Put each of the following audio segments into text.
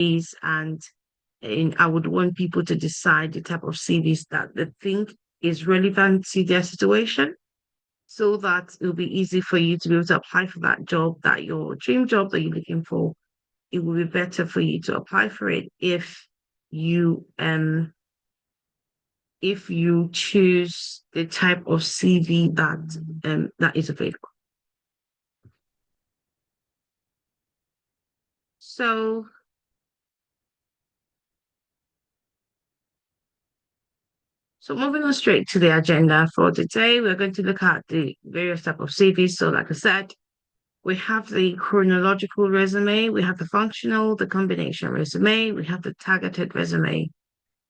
CVs, and I would want people to decide the type of CVs that they think is relevant to their situation, so that it'll be easy for you to be able to apply for that job, that your dream job that you're looking for. It will be better for you to apply for it you if you choose the type of CV that is available. So moving on straight to the agenda for today, we're going to look at the various type of CVs. So like I said, we have the chronological resume, we have the functional, the combination resume, we have the targeted resume,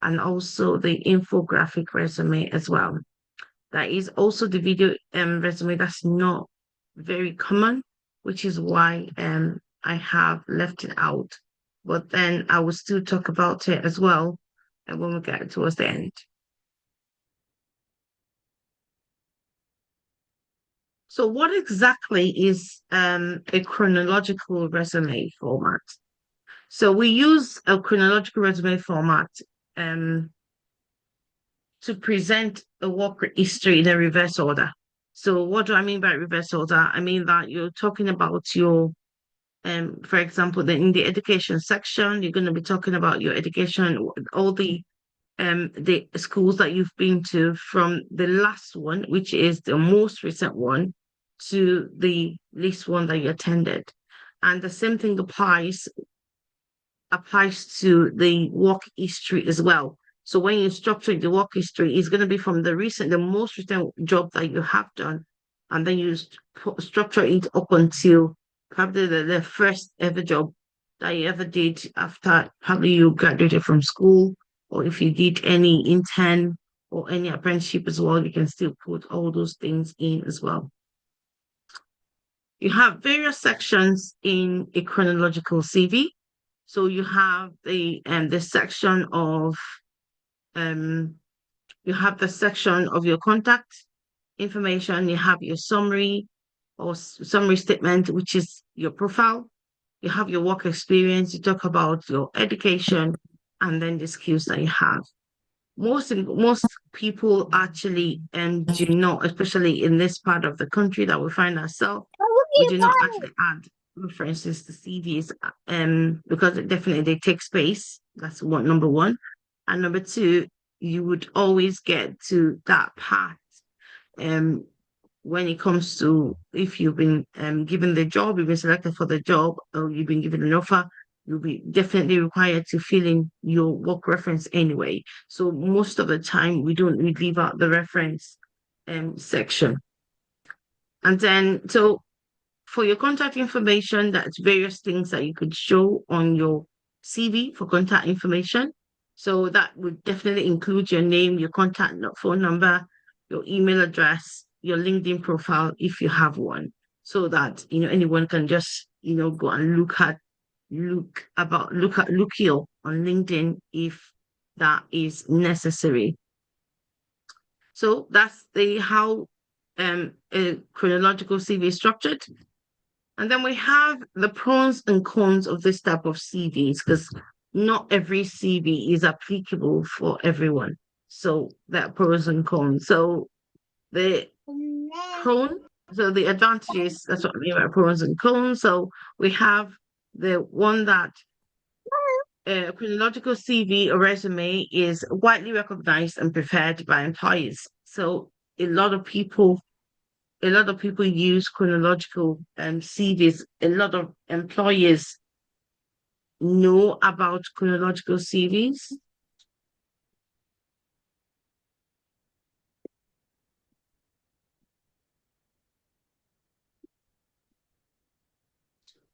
and also the infographic resume as well. That is also the video resume that's not very common, which is why I have left it out. But then I will still talk about it as well when we get towards the end. So what exactly is a chronological resume format? So we use a chronological resume format um, to present a work history in a reverse order. So what do I mean by reverse order? I mean that you're talking about your, for example, in the education section, you're going to be talking about your education, all the schools that you've been to from the last one, which is the most recent one, to the least one that you attended. And the same thing applies to the work history as well. So when you structure the work history, it's going to be from the most recent job that you have done, and then you structure it up until probably the first ever job that you ever did after probably you graduated from school, or if you did any intern or any apprenticeship as well, you can still put all those things in as well. You have various sections in a chronological CV. So you have the section of um you have the section of your contact information, you have your summary or summary statement, which is your profile. You have your work experience, you talk about your education, and then the skills that you have. Most people actually do not, especially in this part of the country that we find ourselves, we do not actually add references to CVs because it definitely they take space. That's number one. And number two, you would always get to that part um when it comes to if you've been given the job, you've been selected for the job, or you've been given an offer, you'll be definitely required to fill in your work reference anyway. So most of the time we leave out the reference section. And then so for your contact information, that's various things that you could show on your CV for contact information. So that would definitely include your name, your contact phone number, your email address, your LinkedIn profile if you have one, so that anyone can just go and look you on LinkedIn if that is necessary. So that's how a chronological CV is structured. And then we have the pros and cons of this type of CVs, because not every CV is applicable for everyone. So there are pros and cons. So the the advantages, that's what I mean by pros and cons. So we have the one that a chronological CV or resume is widely recognized and preferred by employees. So a lot of people use chronological CVs. A lot of employers know about chronological CVs.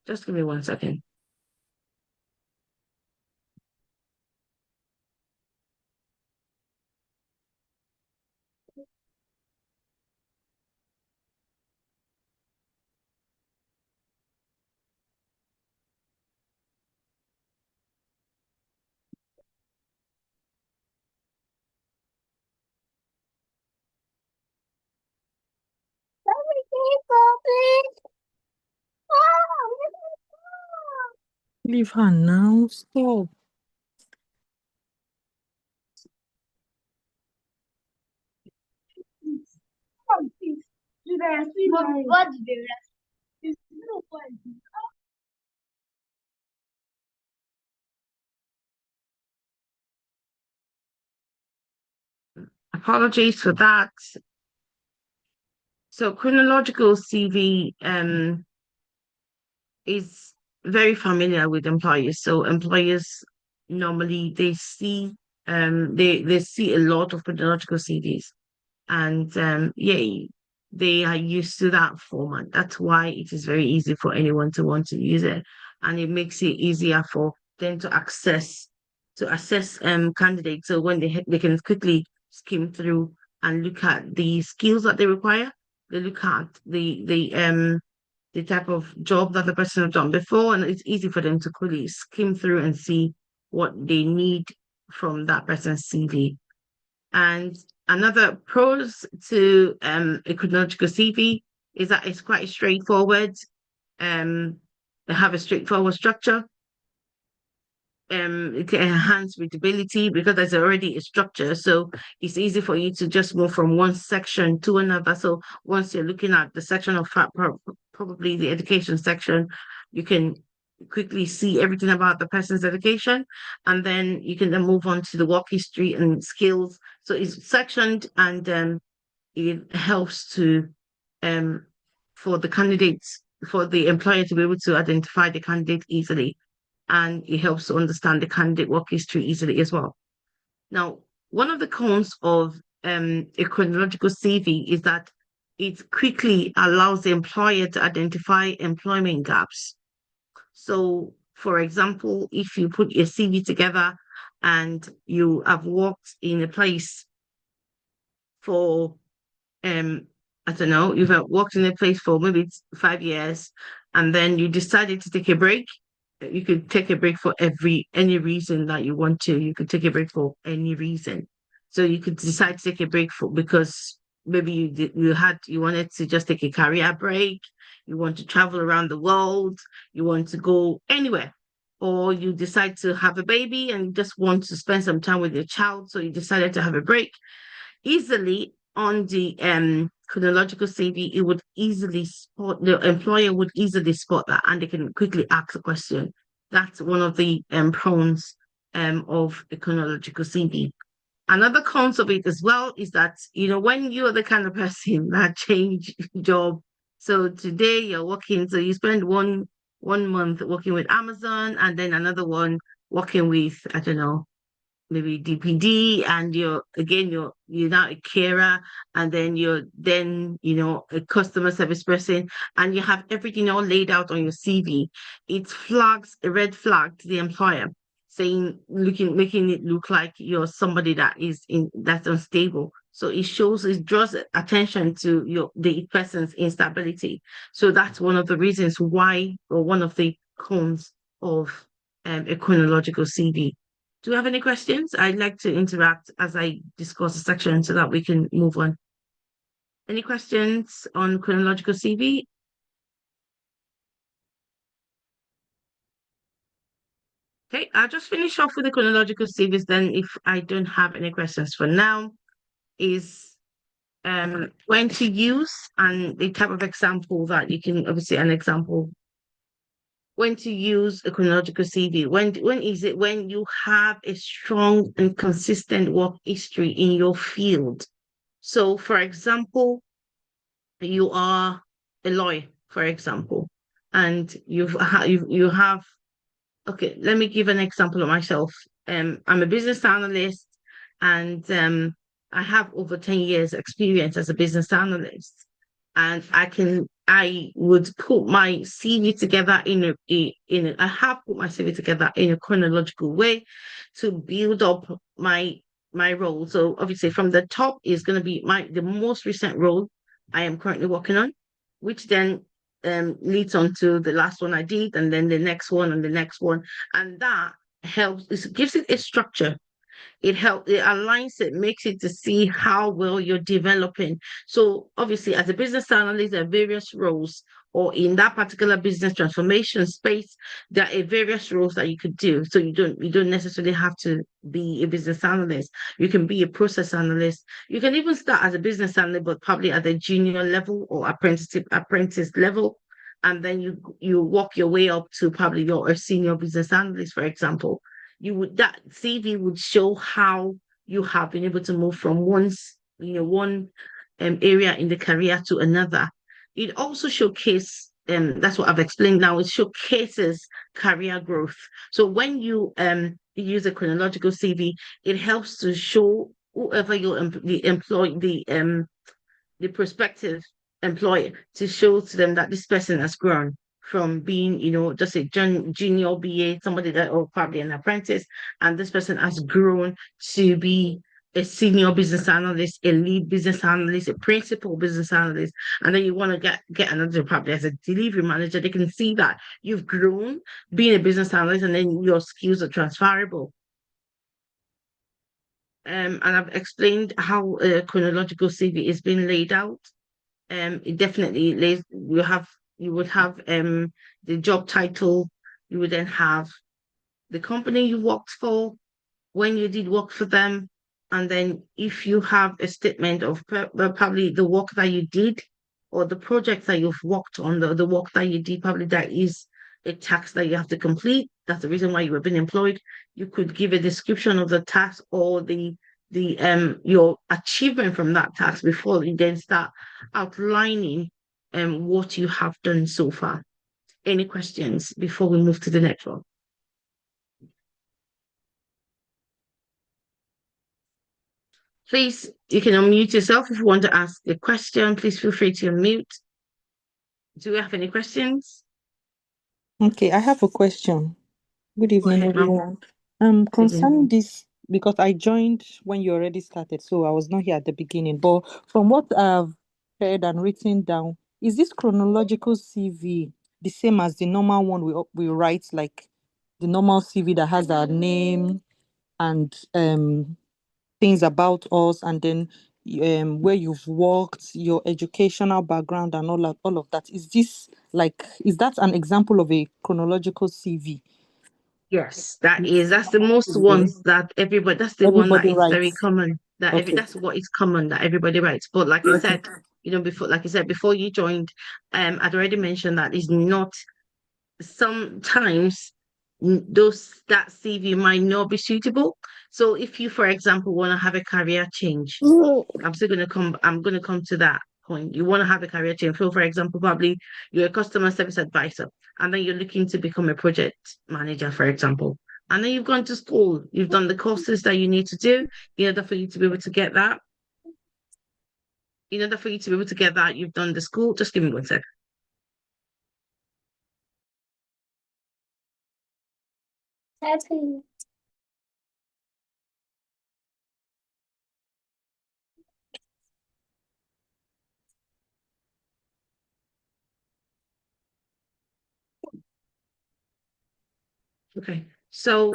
Just give me 1 second. Leave her now. Stop. What did they rest? Apologies for that. So chronological CV is very familiar with employers. So employers normally they see a lot of chronological CVs, and yeah, they are used to that format. That's why it is very easy for anyone to want to use it, and it makes it easier for them to assess candidates. So when they can quickly skim through and look at the skills that they require. They look at the type of job that the person has done before, and it's easy for them to quickly skim through and see what they need from that person's CV. And another pros to a chronological CV is that it's quite straightforward. Um, they have a straightforward structure. It can enhance readability because there's already a structure, so it's easy for you to just move from one section to another. So once you're looking at the section of probably the education section, you can quickly see everything about the person's education, and then you can then move on to the work history and skills. So it's sectioned, and it helps to um for the candidates for the employer to be able to identify the candidate easily, and it helps to understand the candidate work history easily as well. Now, one of the cons of a chronological CV is that it quickly allows the employer to identify employment gaps. So, for example, if you put your CV together and you have worked in a place for um I don't know, you've worked in a place for maybe 5 years, and then you decided to take a break. You could take a break for any reason that you want to. You could take a break for any reason. So you could decide to take a break for because maybe you wanted to just take a career break, you want to travel around the world, you want to go anywhere, or you decide to have a baby and you just want to spend some time with your child, so you decided to have a break easily on the chronological CV. It would easily spot the employer would easily spot that, and they can quickly ask a question. That's one of the pros of a chronological CV. Another cons of it as well is that when you're the kind of person that change job. So today you're working, so you spend one month working with Amazon, and then another one working with, I don't know, maybe DPD, and you're now a carer, and then you're a customer service person, and you have everything all laid out on your CV. It flags a red flag to the employer, saying making it look like you're somebody that's unstable. So it draws attention to the person's instability. So that's one of the reasons why, or one of the cons of a chronological CV. Do you have any questions? I'd like to interact as I discuss the section so that we can move on. Any questions on chronological CV? Okay, I'll just finish off with the chronological CVs then if I don't have any questions for now. Is when to use and the type of example that you can obviously an example when to use a chronological CV. When is it when you have a strong and consistent work history in your field? So, for example, you are a lawyer, for example, and you have okay, let me give an example of myself. I'm a business analyst, and I have over 10 years experience as a business analyst. And I would put my CV together I have put my CV together in a chronological way to build up my role. So obviously from the top is going to be the most recent role I am currently working on, which then leads on to the last one I did, and then the next one and the next one. And that gives it a structure. It aligns it, makes it to see how well you're developing. So obviously, as a business analyst, there are various roles or in that particular business transformation space, there are various roles that you could do. So you don't necessarily have to be a business analyst. You can be a process analyst. You can even start as a business analyst, but probably at the junior level or apprentice level. And then you walk your way up to probably your a senior business analyst, for example. That CV would show how you have been able to move from one area in the career to another. It also showcases, that's what I've explained now, it showcases career growth. So when you use a chronological CV, it helps to show whoever the prospective employer, to show to them that this person has grown from being, just a junior BA, somebody that, or probably an apprentice, and this person has grown to be a senior business analyst, a lead business analyst, a principal business analyst, and then you want to get another job probably as a delivery manager. They can see that you've grown being a business analyst, and then your skills are transferable. And I've explained how a chronological CV is being laid out. It definitely lays you would have the job title, you would then have the company you worked for, when you did work for them, and then if you have a statement of probably the work that you did or the project that you've worked on, the work that you did, probably that is a task that you have to complete. That's the reason why you were being employed. You could give a description of the task or the your achievement from that task before you then start outlining what you have done so far. Any questions before we move to the next one? Please, you can unmute yourself if you want to ask a question. Please feel free to unmute. Do we have any questions? Okay, I have a question. Good evening, ahead, ma'am. everyone. Good Concerning evening. this, because I joined when you already started, so I was not here at the beginning. But from what I've heard and written down, is this chronological CV the same as the normal one we write, like the normal CV that has our name and things about us, and then where you've worked, your educational background, and all of that? Is that an example of a chronological CV? Yes, that's the most Okay. ones that everybody, that's the one that Everybody is very writes. common. Okay. That's what is common that everybody writes. But like I Okay. said, before, like I said, before you joined, I'd already mentioned that is not sometimes that CV might not be suitable. So if you, for example, want to have a career change, I'm gonna come to that point. You want to have a career change. So for example, probably you're a customer service advisor, and then you're looking to become a project manager, for example. And then you've gone to school, you've done the courses that you need to do in order for you to be able to get that. In order for you to be able to get that, you've done the school. Just give me 1 second. Okay. So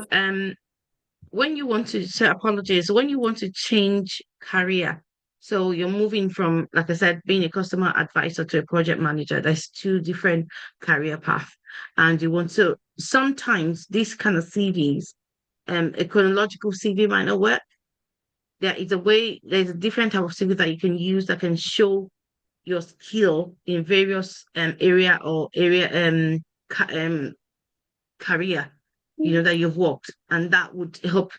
when you want to say apologies, when you want to change career, so you're moving from, like I said, being a customer advisor to a project manager, there's two different career paths. And you want to, sometimes these kind of CVs, a chronological CV might not work. There's a different type of CV that you can use that can show your skill in various career, that you've worked, and that would help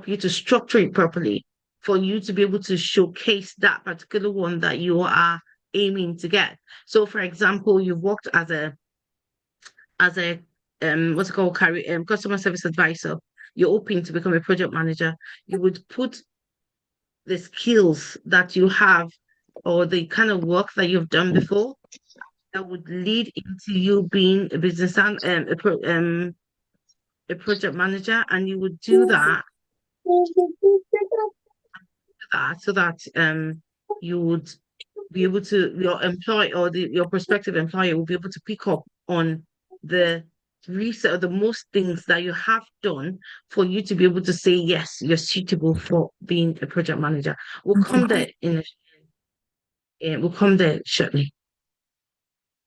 you to structure it properly for you to be able to showcase that particular one that you are aiming to get. So, for example, you've worked as a what's it called, customer service advisor. You're hoping to become a project manager. You would put the skills that you have or the kind of work that you've done before that would lead into you being a business and a project manager, and you would do that so that you would be able to, your employer or your prospective employer will be able to pick up on the research, the most things that you have done for you to be able to say yes, you're suitable for being a project manager. We'll come there shortly.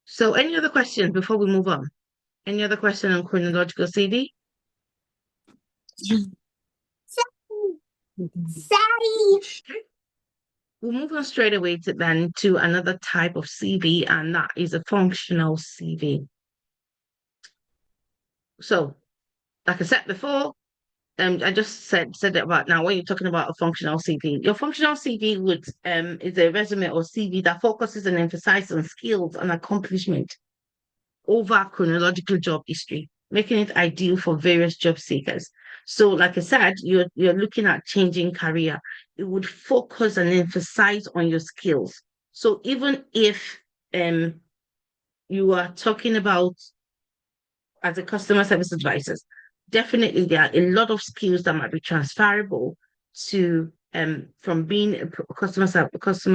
So any other questions before we move on? Any other question on chronological CV? We'll move on straight away to another type of CV, and that is a functional CV. So, like I said before, I just said it about now when you're talking about a functional CV. Your functional CV would is a resume or CV that focuses and emphasizes on skills and accomplishment over chronological job history, making it ideal for various job seekers. So, like I said, you're looking at changing career. It would focus and emphasize on your skills. So even if um you are talking about as a customer service advisor, definitely there are a lot of skills that might be transferable to from being a customer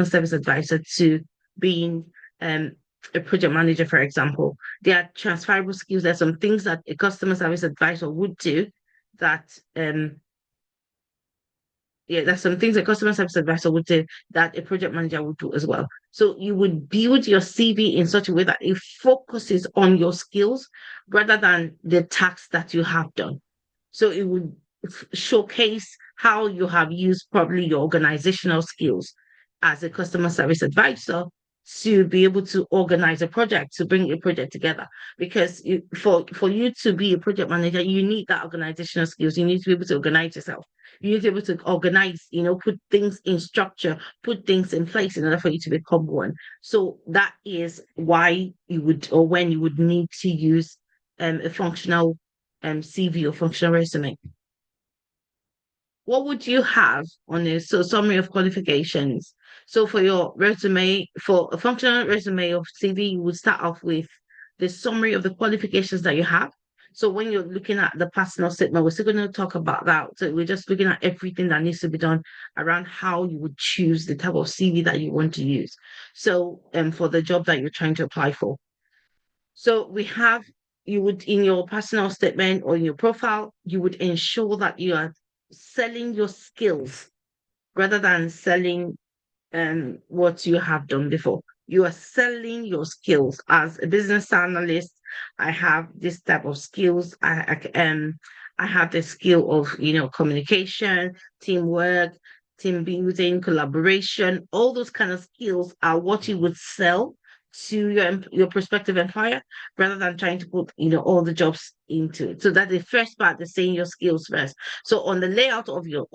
service advisor to being a project manager, for example. There are transferable skills. There's some things that a customer service advisor would do that there's some things a customer service advisor would do that a project manager would do as well. So you would build your CV in such a way that it focuses on your skills rather than the tasks that you have done. So it would showcase how you have used probably your organizational skills as a customer service advisor to be able to organize a project, to bring a project together. Because for you to be a project manager, you need that organizational skills. You need to be able to organize yourself. You need to be able to organize, put things in structure, put things in place in order for you to become one. So that is why you would, or when you would need to use a functional CV or functional resume. What would you have on this? So summary of qualifications. So for your resume, for a functional resume of CV, you would start off with the summary of the qualifications that you have. So when you're looking at the personal statement, we're still going to talk about that. So we're just looking at everything that needs to be done around how you would choose the type of CV that you want to use. So for the job that you're trying to apply for. So we have, you would, in your personal statement or in your profile, you would ensure that you are selling your skills rather than selling what you have done before. You are selling your skills as a business analyst. I have this type of skills. I have the skill of communication, teamwork, team building, collaboration. All those kind of skills are what you would sell to your prospective employer rather than trying to put all the jobs into it. So that's the first part, the saying your skills first. So on the layout of your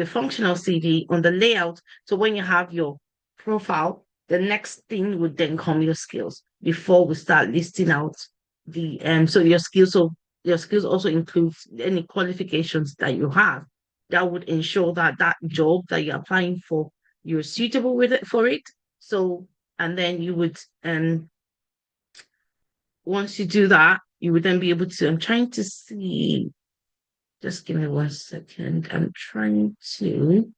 functional CV, on the layout, so when you have your profile, the next thing would then come your skills before we start listing out the so your skills. So your skills also includes any qualifications that you have that would ensure that that job that you're applying for, you're suitable with it for it. So and then you would once you do that, you would then be able to. I'm trying to see. Just give me 1 second. I'm trying to.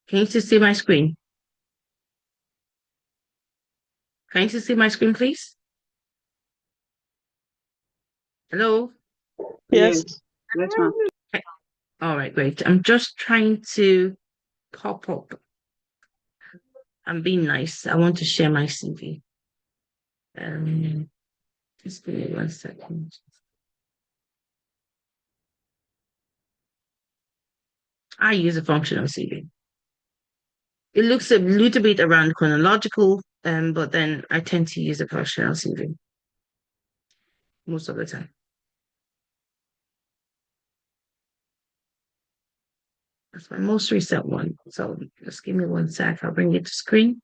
Can you see my screen? Can you see my screen, please? Hello? Yes. Yes, ma'am. All right, great. I'm just trying to pop up. I'm being nice. I want to share my CV. Just give me 1 second. I use a functional CV. It looks a little bit around chronological, but then I tend to use a functional CV most of the time. That's my most recent one. So just give me 1 sec. I'll bring it to screen.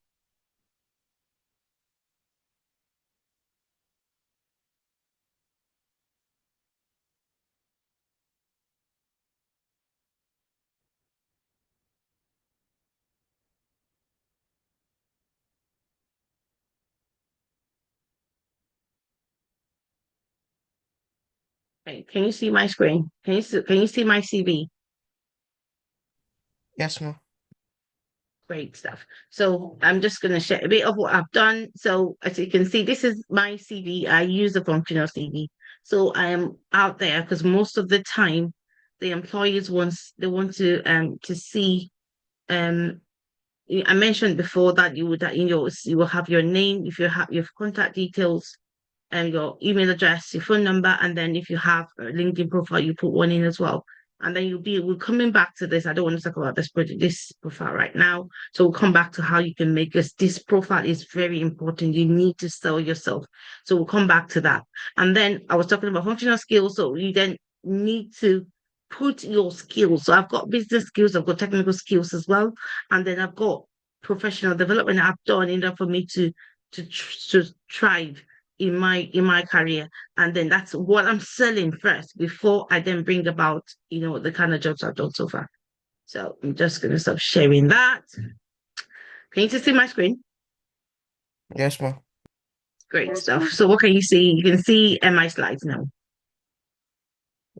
Okay, can you see my screen? Can you see my CV? Yes, ma'am. Great stuff. So I'm just going to share a bit of what I've done. So as you can see, this is my CV. I use a functional CV. So I am out there because most of the time, the employers want to see I mentioned before that you will have your name, if you have your contact details, and your email address, your phone number, and then if you have a LinkedIn profile, you put one in as well. And then we're coming back to this. I don't want to talk about this profile right now. So we'll come back to how you can make this profile is very important. You need to sell yourself. So we'll come back to that. And then I was talking about functional skills. So you then need to put your skills. So I've got business skills, I've got technical skills as well. And then I've got professional development I've done in order for me to thrive in my career. And then that's what I'm selling first before I then bring about, the kind of jobs I've done so far. So I'm just gonna stop sharing that. Can you just see my screen? Yes, ma'am. Great stuff. So what can you see? You can see my slides now.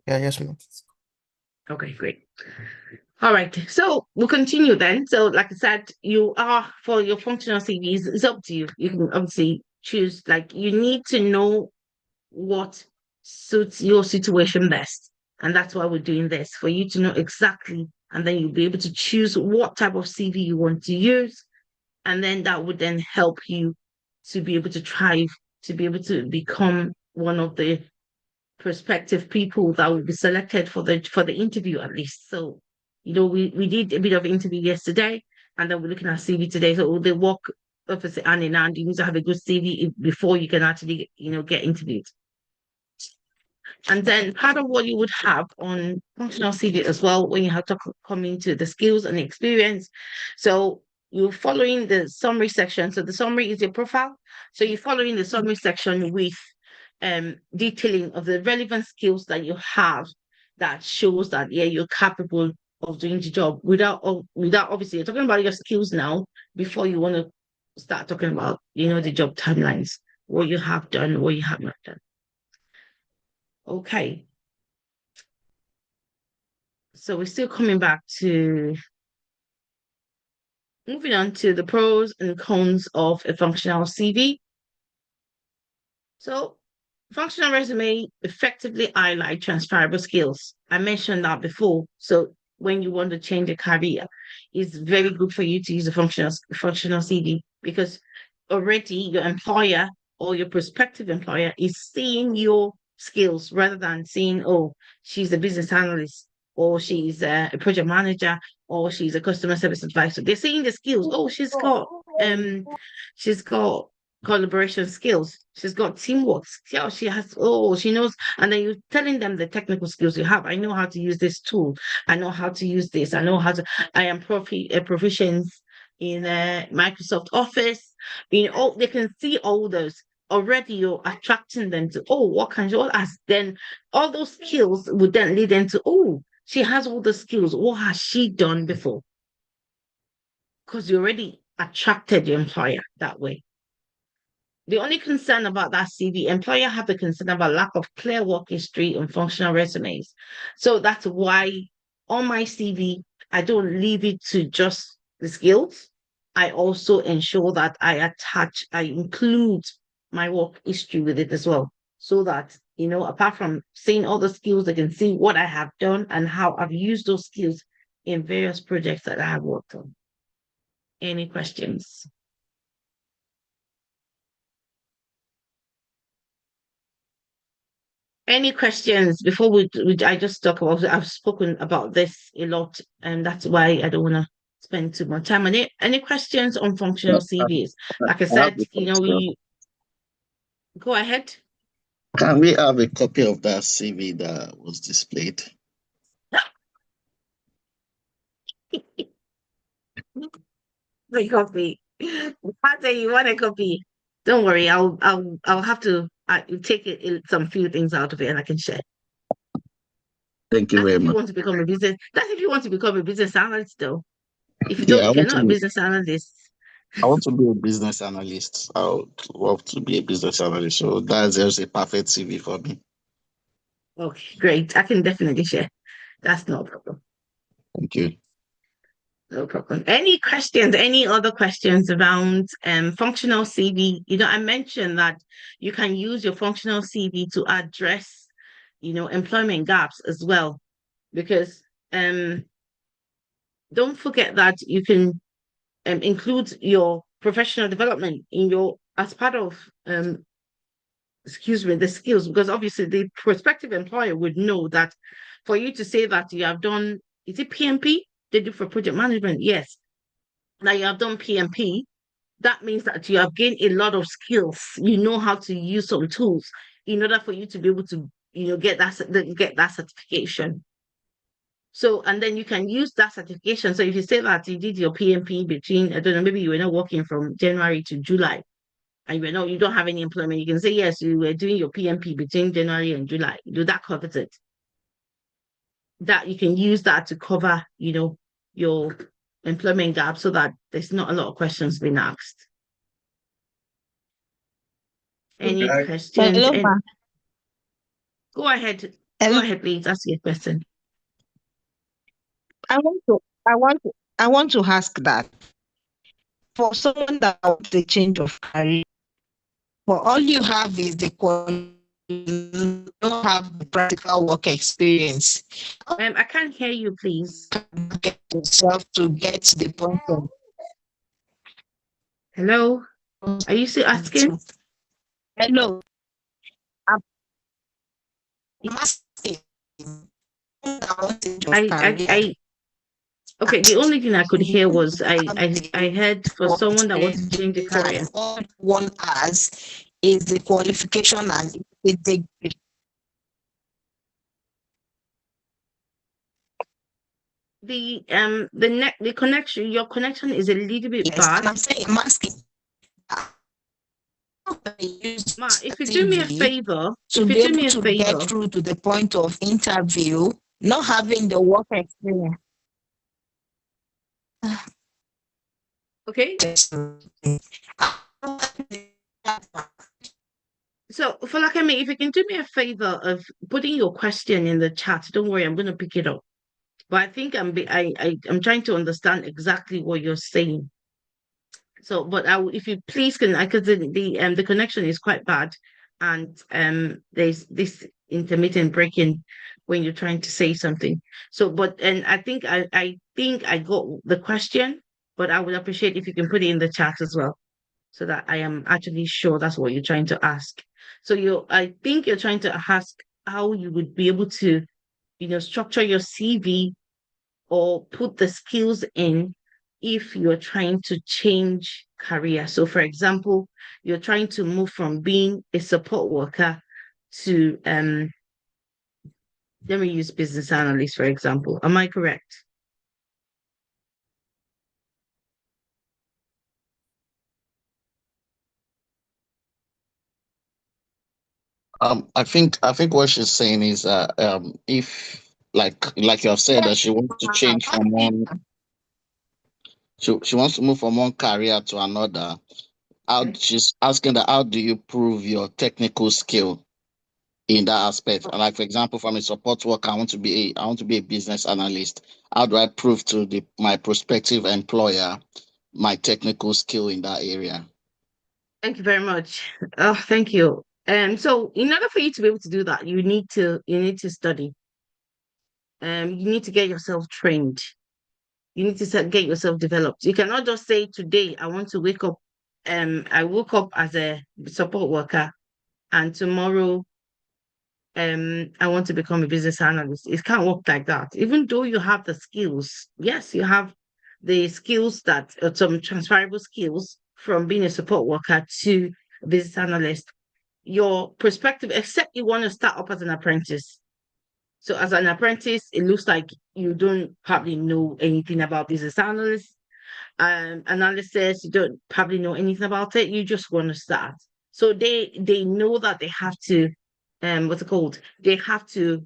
Yeah, yes, ma'am. Okay, great. All right, so we'll continue then. So like I said, for your functional CVs, it's up to you. You can obviously choose, like, you need to know what suits your situation best. And that's why we're doing this, for you to know exactly, and then you'll be able to choose what type of CV you want to use. And then that would then help you to be able to thrive, to be able to become one of the prospective people that will be selected for the interview at least. So, we did a bit of interview yesterday, and then we're looking at CV today. So they work opposite hand in hand. You need to have a good CV before you can actually, get interviewed. And then part of what you would have on functional CV as well, when you have to come into the skills and the experience. So you're following the summary section. So the summary is your profile. So you're following the summary section with detailing of the relevant skills that you have that shows that, yeah, you're capable of doing the job without obviously you're talking about your skills now before you want to start talking about, the job timelines, what you have done, what you have not done. Okay. So we're still coming back to moving on to the pros and cons of a functional CV. So functional resume effectively highlight transferable skills. I mentioned that before. So when you want to change a career, it's very good for you to use a functional CV, because already your employer or your prospective employer is seeing your skills rather than seeing, oh, she's a business analyst, or she's a project manager, or she's a customer service advisor. They're seeing the skills. Oh, she's got collaboration skills. She's got teamwork. Yeah, she knows. And then you're telling them the technical skills you have. I know how to use this tool. I know how to use this. I am proficient in Microsoft Office. They can see all those. Already you're attracting them to, what can you ask? Then all those skills would then lead them to, she has all the skills. What has she done before? Because you already attracted your employer that way. The only concern about that CV, employer have a concern about lack of clear work history and functional resumes. So that's why on my CV, I don't leave it to just the skills. I also ensure that I include my work history with it as well. So that, apart from seeing all the skills, they can see what I have done and how I've used those skills in various projects that I have worked on. Any questions? Any questions before I just talk about, I've spoken about this a lot, and that's why I don't want to spend too much time on it. Any questions on functional CVs? Like I said, we go ahead. Can we have a copy of that CV that was displayed? The copy. Father, you want a copy? Don't worry, I'll have to take some few things out of it and I can share. Thank you very much. That's if you want to become a business analyst, though. If you Yeah, don't, if you're not a business analyst. I want to be a business analyst. I would love to be a business analyst. So that's just a perfect CV for me. Okay, great. I can definitely share. That's no problem. Thank you. No problem. Any questions? Any other questions around functional CV? I mentioned that you can use your functional CV to address, employment gaps as well, because don't forget that you can include your professional development in your as part of the skills, because obviously the prospective employer would know that for you to say that you have done, is it PMP? They do for project management, yes. Now you have done PMP, that means that you have gained a lot of skills. You know how to use some tools in order for you to be able to, get that certification. So, and then you can use that certification. So if you say that you did your PMP between, I don't know, maybe you were not working from January to July, and you don't have any employment, you can say, yes, you were doing your PMP between January and July. That covers it. That you can use that to cover, your employment gap, so that there's not a lot of questions being asked. Any questions? Hello, And ma. go ahead. Hello. Go ahead, please. Ask your question. I want to ask that for someone that wants a change of career, for all you have is the quality, you don't have the practical work experience. I can't hear you, please. Get yourself to get to the point of Hello? Are you still asking? hello. I'm asking. Okay, the only thing I could hear was I heard for someone that wants to change the career. All one has is the qualification and the degree. The connection, your connection is a little bit Yes, and bad. I'm saying, I'm asking. Ma, if you do me a favor, to be able to get through to the point of interview, not having the work experience. Okay. So, Falakemi, if you can do me a favor of putting your question in the chat, don't worry, I'm going to pick it up. But I think I'm trying to understand exactly what you're saying. So, but if you please can, because the connection is quite bad, and there's this intermittent breaking when you're trying to say something. So, and I think I got the question, but I would appreciate if you can put it in the chat as well, so that I am actually sure that's what you're trying to ask. So I think you're trying to ask how you would be able to, structure your CV or put the skills in if you're trying to change career. So, for example, you're trying to move from being a support worker to let me use business analyst, for example. Am I correct? I think what she's saying is if like you have said that she wants to change from one, she wants to move from one career to another. She's asking that how do you prove your technical skill in that aspect? Like for example, from a support worker, I want to be a business analyst. How do I prove to my prospective employer my technical skill in that area? Thank you very much. Oh, thank you. So in order for you to be able to do that, you need to study. You need to get yourself trained. You need to get yourself developed. You cannot just say today I want to wake up. I woke up as a support worker, and tomorrow I want to become a business analyst. It can't work like that. Even though you have the skills, yes, you have the skills that some transferable skills from being a support worker to a business analyst. Your perspective, except you want to start up as an apprentice. So as an apprentice, it looks like you don't probably know anything about business analysis. You don't probably know anything about it. You just want to start. So they know that they have to, what's it called? They have to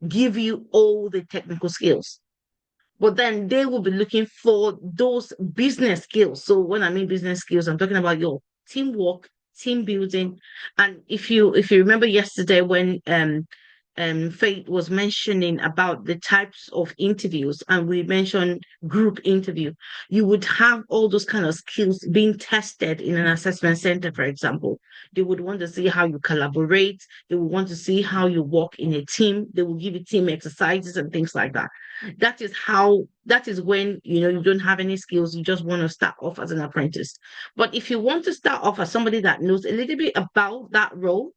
give you all the technical skills. But then they will be looking for those business skills. So when I mean business skills, I'm talking about your teamwork, team building. And if you remember yesterday when Faith was mentioning about the types of interviews, and we mentioned group interview, you would have all those kind of skills being tested in an assessment center, for example. They would want to see how you collaborate. They would want to see how you work in a team. They will give you team exercises and things like that. That is when, you don't have any skills. You just want to start off as an apprentice. But if you want to start off as somebody that knows a little bit about that role,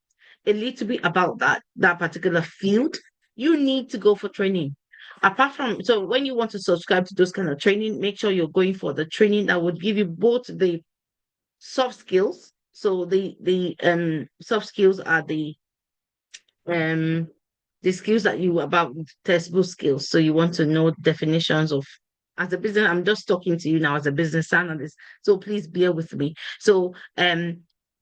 a little bit about that particular field, you need to go for training. Apart from, so when you want to subscribe to those kind of training, make sure you're going for the training that would give you both the soft skills. So the soft skills are um the skills that you about testable skills. So you want to know definitions of, as a business, I'm just talking to you now as a business analyst, so please bear with me. So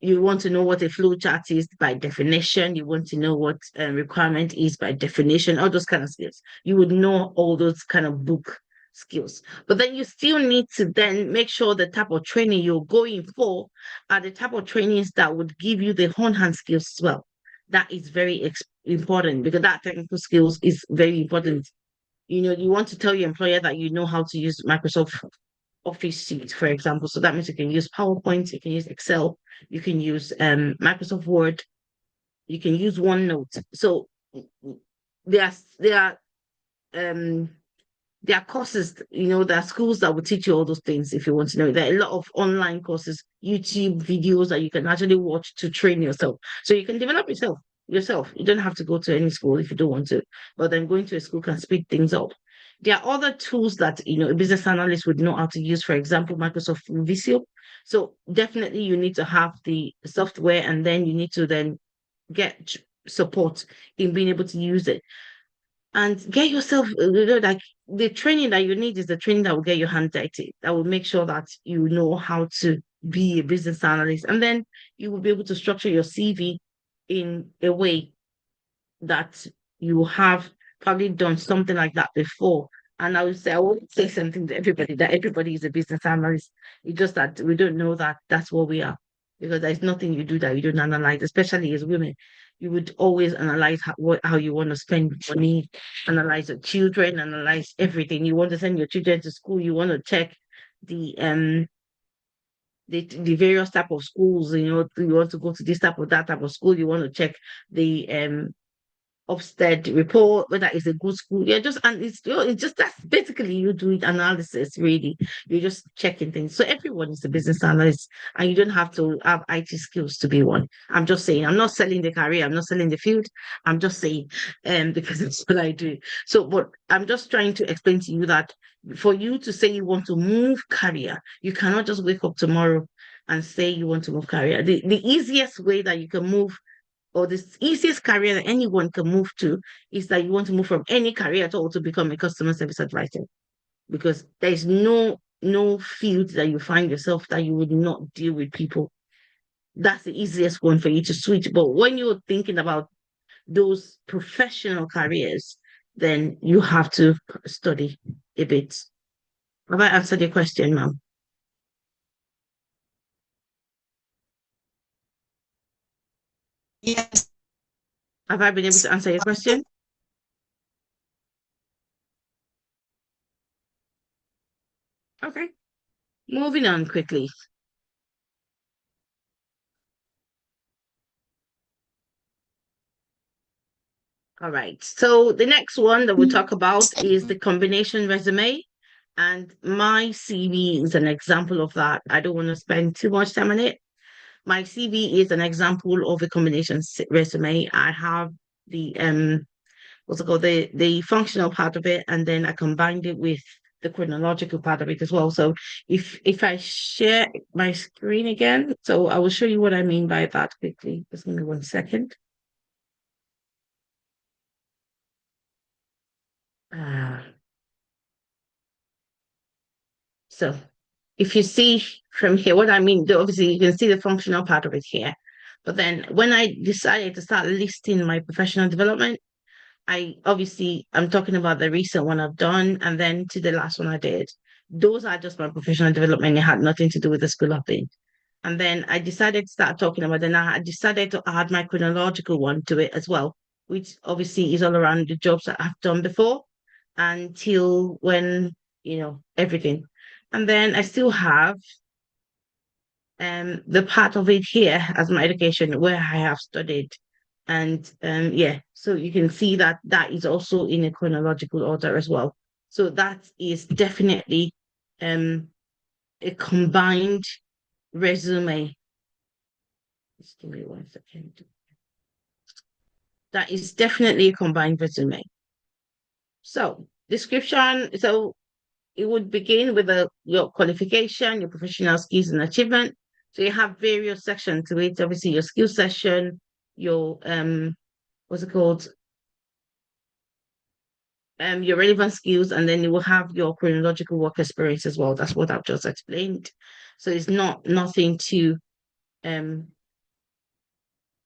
you want to know what a flow chart is by definition. You want to know what requirement is by definition, all those kind of skills. You would know all those kind of book skills. But then you still need to then make sure the type of training you're going for are the type of trainings that would give you the on-hand skills as well. That is very important, because that technical skills is very important. You want to tell your employer that you know how to use Microsoft Office Suite, for example. So that means you can use PowerPoint, you can use Excel, you can use Microsoft Word, you can use OneNote. So there are courses, there are schools that will teach you all those things if you want to know. There are a lot of online courses, YouTube videos that you can actually watch to train yourself. So you can develop yourself. You don't have to go to any school if you don't want to, but then going to a school can speed things up. There are other tools that a business analyst would know how to use, for example, Microsoft Visio. So definitely you need to have the software, and then you need to then get support in being able to use it. And get yourself, like the training that you need is the training that will get your hand dirty, that will make sure that you know how to be a business analyst. And then you will be able to structure your CV in a way that you have probably done something like that before. And I won't say something to everybody that everybody is a business analyst. It's just that we don't know that that's what we are, because there's nothing you do that you don't analyze, especially as women. You would always analyze how you want to spend money, analyze your children, analyze everything. You want to send your children to school, you want to check the various type of schools. You want to go to this type of that type of school. You want to check the Ofsted report, whether it's a good school. It's just that's basically you doing analysis, really. You're just checking things. So everyone is a business analyst, and you don't have to have IT skills to be one. I'm just saying, I'm not selling the career, I'm not selling the field. I'm just saying, because it's what I do. So, but I'm just trying to explain to you that for you to say you want to move career, you cannot just wake up tomorrow and say you want to move career. The easiest way that you can move, or the easiest career that anyone can move to, is that you want to move from any career at all to become a customer service advisor, because there's no field that you find yourself that you would not deal with people. That's the easiest one for you to switch. But when you're thinking about those professional careers, then you have to study a bit. Have I answered your question, ma'am? Yes. Have I been able to answer your question? Okay. Moving on quickly. All right. So the next one that we'll talk about is the combination resume. And my CV is an example of that. I don't want to spend too much time on it. My CV is an example of a combination resume. I have the what's it called, the functional part of it, and then I combined it with the chronological part of it as well. So if I share my screen again, so I will show you what I mean by that quickly. Just give me 1 second. So if you see from here what I mean, obviously you can see the functional part of it here. But then when I decided to start listing my professional development, I'm talking about the recent one I've done, and then to the last one I did. Those are just my professional development. It had nothing to do with the school I've been. And then I decided to start talking about, then I decided to add my chronological one to it as well, which obviously is all around the jobs that I've done before until when, everything. And then I still have the part of it here as my education where I have studied. And yeah, so you can see that that is also in a chronological order as well. So that is definitely a combined resume. Just give me 1 second. That is definitely a combined resume. So description. So it would begin with your qualification, your professional skills and achievement. So you have various sections to it. Obviously, your skill session, your what's it called? Your relevant skills, and then you will have your chronological work experience as well. That's what I've just explained. So it's nothing um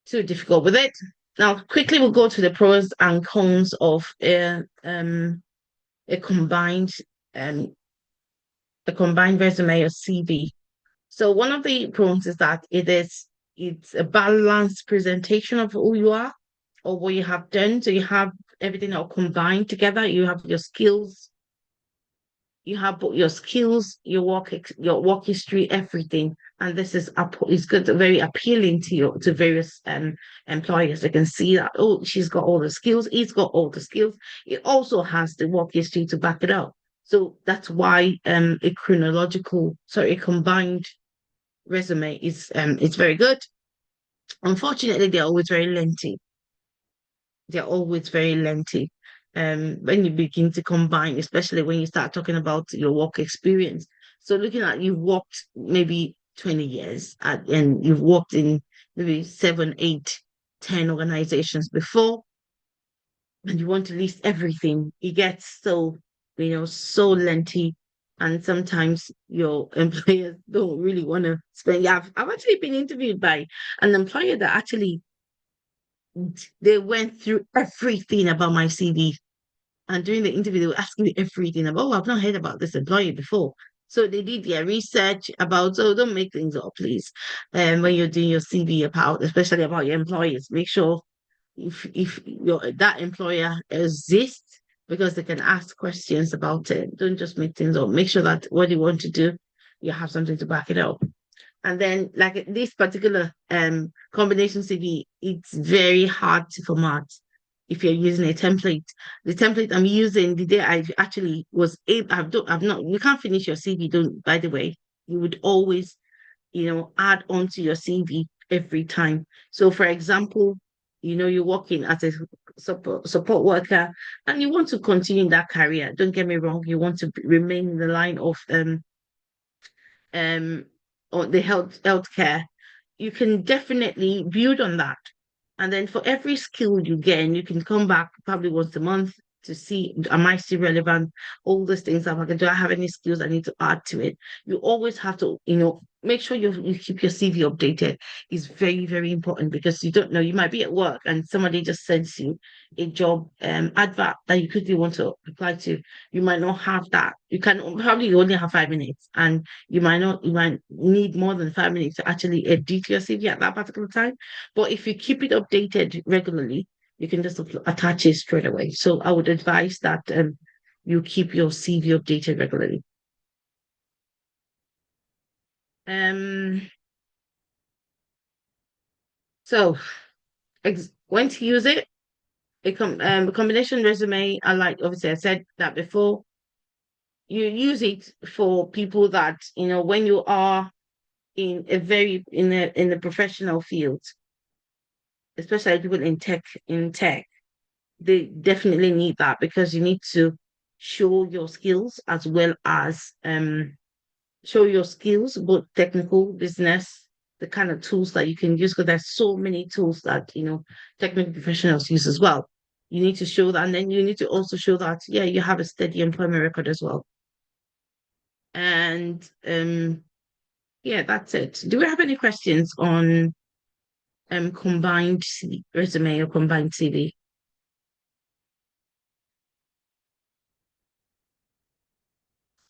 too difficult with it. Now, quickly we'll go to the pros and cons of a combined um a combined resume or CV. So one of the pros is that it's a balanced presentation of who you are or what you have done. So you have everything all combined together. You have your skills, you have both your skills, your work history, everything. And this is good, very appealing to various employers. They can see that, oh, she's got all the skills, he's got all the skills. It also has the work history to back it up. So that's why a combined resume is it's very good. Unfortunately, they're always very lengthy. They're always very lengthy. When you begin to combine, especially when you start talking about your work experience. So looking at you've worked maybe 20 years and you've worked in maybe 7, 8, 10 organizations before, and you want to list everything, it gets so lengthy. And sometimes your employers don't really want to spend. Yeah, I've actually been interviewed by an employer that actually they went through everything about my CV. And during the interview, they were asking me everything about, oh, I've not heard about this employer before. So they did their research about, so don't make things up, please. When you're doing your CV especially about your employers, make sure if that employer exists because they can ask questions about it. Don't just make things up. Make sure that what you want to do, you have something to back it up. And then like this particular combination CV, it's very hard to format if you're using a template. The template I'm using the day I actually was able, I've not, you can't finish your CV, don't, by the way. You would always, add on to your CV every time. So for example, you're working as a support worker and you want to continue in that career. Don't get me wrong, you want to remain in the line of um or the healthcare. You can definitely build on that. And then for every skill you gain, you can come back probably once a month to see, am I still relevant? All those things that I can do. I have any skills I need to add to it. You always have to, make sure you keep your CV updated. Is very, very important because you don't know, you might be at work and somebody just sends you a job advert that you quickly want to apply to. You might not have that. You can probably only have 5 minutes and you might need more than 5 minutes to actually edit your CV at that particular time. But if you keep it updated regularly, you can just attach it straight away. So I would advise that you keep your CV updated regularly. So when to use it? A combination resume. Obviously I said that before. You use it for people that when you are in a professional field, especially people in tech, they definitely need that because you need to show your skills as well as show your skills, both technical, business, the kind of tools that you can use, because there's so many tools that technical professionals use as well. You need to show that, and then you need to also show that, yeah, you have a steady employment record as well. And yeah, that's it. Do we have any questions on combined resume or combined CV?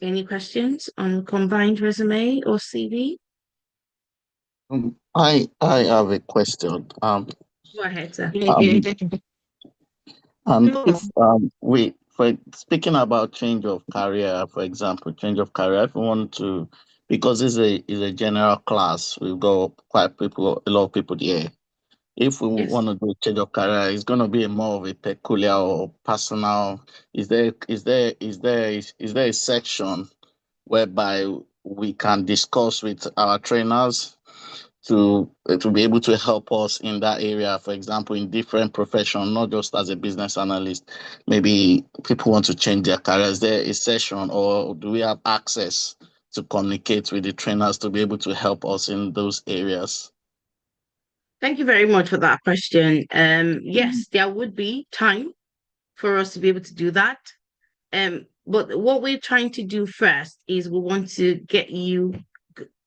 Any questions on combined resume or CV? I have a question. Go ahead, sir. And Sure. if we for speaking about change of career, for example, change of career, if we want to, because it's a general class, we've got a lot of people here. If we Yes. want to do a change of career, it's going to be more of a peculiar or personal. Is there a section whereby we can discuss with our trainers to be able to help us in that area, for example, in different professions, not just as a business analyst? Maybe people want to change their career. Is there a session, or do we have access to communicate with the trainers to be able to help us in those areas? Thank you very much for that question. Yes, there would be time for us to be able to do that. But what we're trying to do first is we want to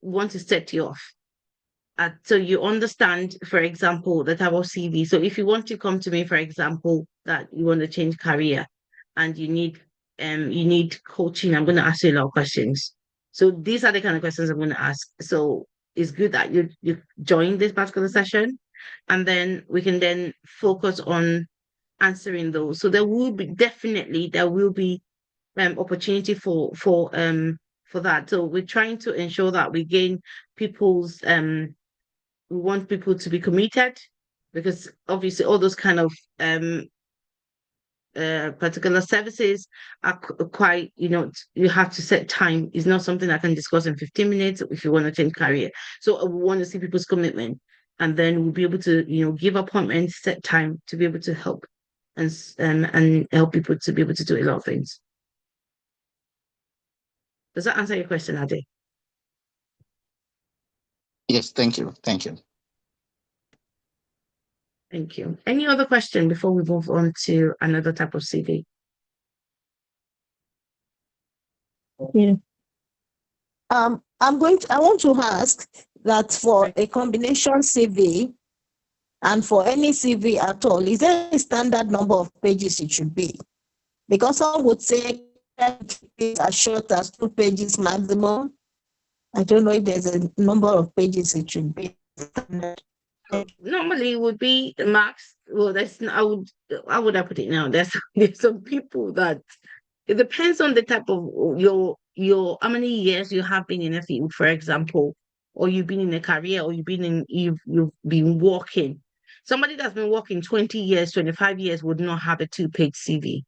want to set you off. So you understand, for example, the type of CV. So if you want to come to me, for example, that you want to change career and you need coaching, I'm going to ask you a lot of questions. So these are the kind of questions I'm going to ask. So it's good that you join this particular session, and then we can then focus on answering those. So there will be opportunity for that. So we're trying to ensure that we gain people's we want people to be committed, because obviously all those kind of particular services are quite, you have to set time. It's not something I can discuss in 15 minutes if you want to change career. So we want to see people's commitment, and then we'll be able to, give appointments, set time to be able to help and help people to be able to do a lot of things. Does that answer your question, Ade? Yes, thank you. Thank you. Thank you. Any other question before we move on to another type of CV? Yeah. I want to ask that for a combination CV and for any CV at all, is there a standard number of pages it should be? Because some would say as short as 2 pages maximum. I don't know if there's a number of pages it should be. Normally it would be the max. Well, that's how would I put it now? There's some people that it depends on the type of your how many years you have been in a field, for example, or you've been in a career, or you've been working. Somebody that's been working 20 years, 25 years would not have a 2-page CV.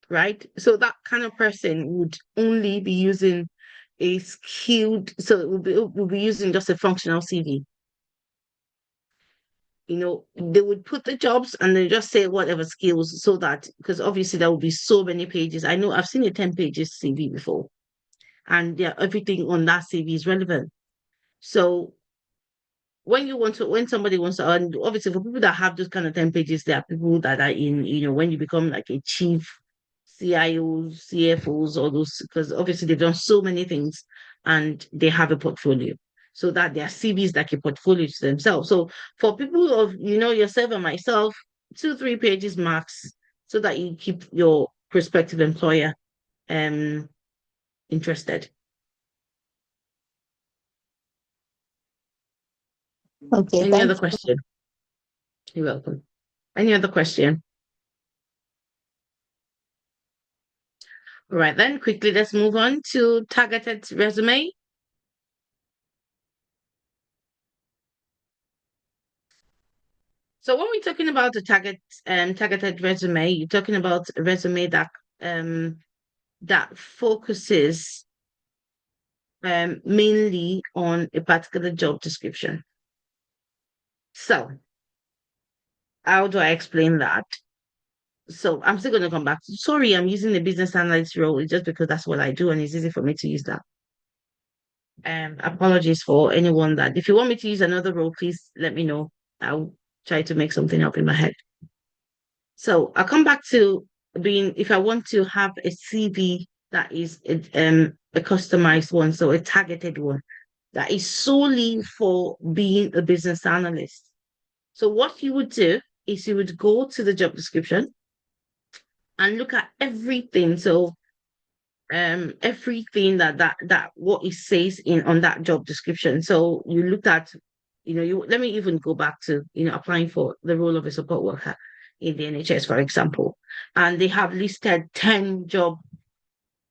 Right? So that kind of person would only be using a skilled, so it will be using just a functional CV. They would put the jobs and then just say whatever skills, so that, because obviously there will be so many pages. I know I've seen a 10 pages CV before, and yeah, everything on that CV is relevant. So when somebody wants to, and obviously for people that have those kind of 10 pages, there are people that are in, when you become like a chief CIOs, CFOs, all those, because obviously they've done so many things and they have a portfolio. So that their CV is like a portfolio to themselves. So for people of, yourself and myself, 2-3 pages max, so that you keep your prospective employer interested. Okay. Any other question? You're welcome. Any other question? All right, then quickly let's move on to targeted resume. So when we're talking about the targeted resume, you're talking about a resume that focuses mainly on a particular job description. So how do I explain that? So I'm still going to come back. Sorry, I'm using the business analyst role just because that's what I do, and it's easy for me to use that. Apologies for anyone that, if you want me to use another role, please let me know. I'll try to make something up in my head. So I'll come back to if I want to have a CV that is a customized one, so a targeted one that is solely for being a business analyst. So what you would do is you would go to the job description and look at everything. So everything that what it says on that job description. So you looked at, let me even go back to, applying for the role of a support worker. in the NHS, for example, and they have listed 10 job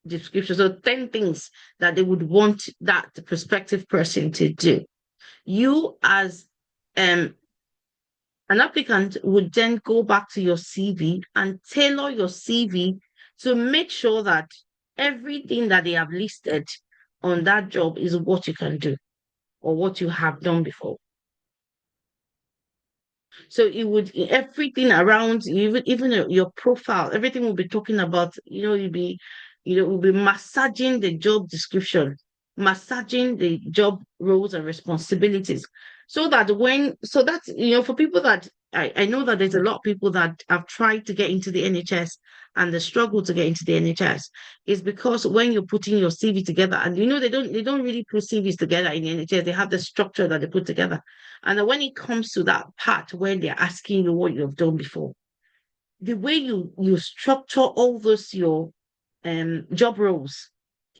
descriptions, so 10 things that they would want that prospective person to do. You, as an applicant, would then go back to your CV and tailor your CV to make sure that everything that they have listed on that job is what you can do or what you have done before. So it would, everything around, even your profile, everything will be talking about, we'll be massaging the job description, massaging the job roles and responsibilities. So that for people that I know that there's a lot of people that have tried to get into the NHS and the struggle to get into the NHS is because when you're putting your CV together, and they don't really put CVs together in the NHS, they have the structure that they put together. And then when it comes to that part where they're asking you what you've done before, the way you structure all those your job roles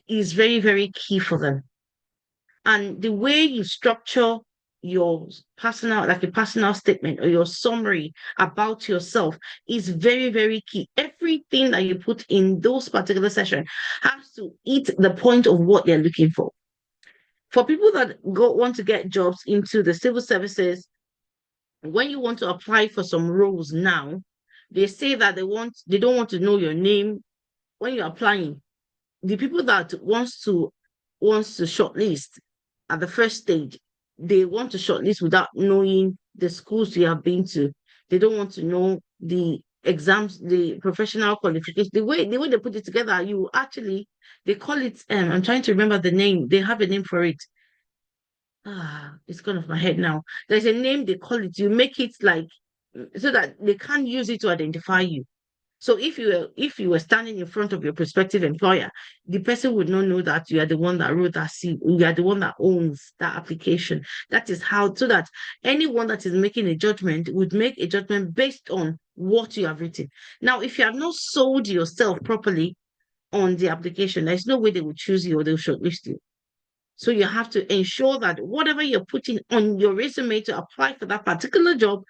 is very, very key for them. And the way you structure your a personal statement or your summary about yourself is very, very key. Everything that you put in those particular sessions has to hit the point of what they're looking for. For people that want to get jobs into the civil services, when you want to apply for some roles now, they say that they don't want to know your name when you're applying. The people that wants to shortlist at the first stage, they want to shortlist without knowing the schools you have been to. They don't want to know the exams, the professional qualifications. The way they put it together, they call it, I'm trying to remember the name. They have a name for it. It's gone off my head now. There's a name they call it. You make it like so that they can't use it to identify you. So if you were standing in front of your prospective employer, the person would not know that you are the one that wrote that CV, you are the one that owns that application. That is how, so that anyone that is making a judgment would make a judgment based on what you have written. Now, if you have not sold yourself properly on the application, there's no way they will choose you or they'll shortlist you. So you have to ensure that whatever you're putting on your resume to apply for that particular job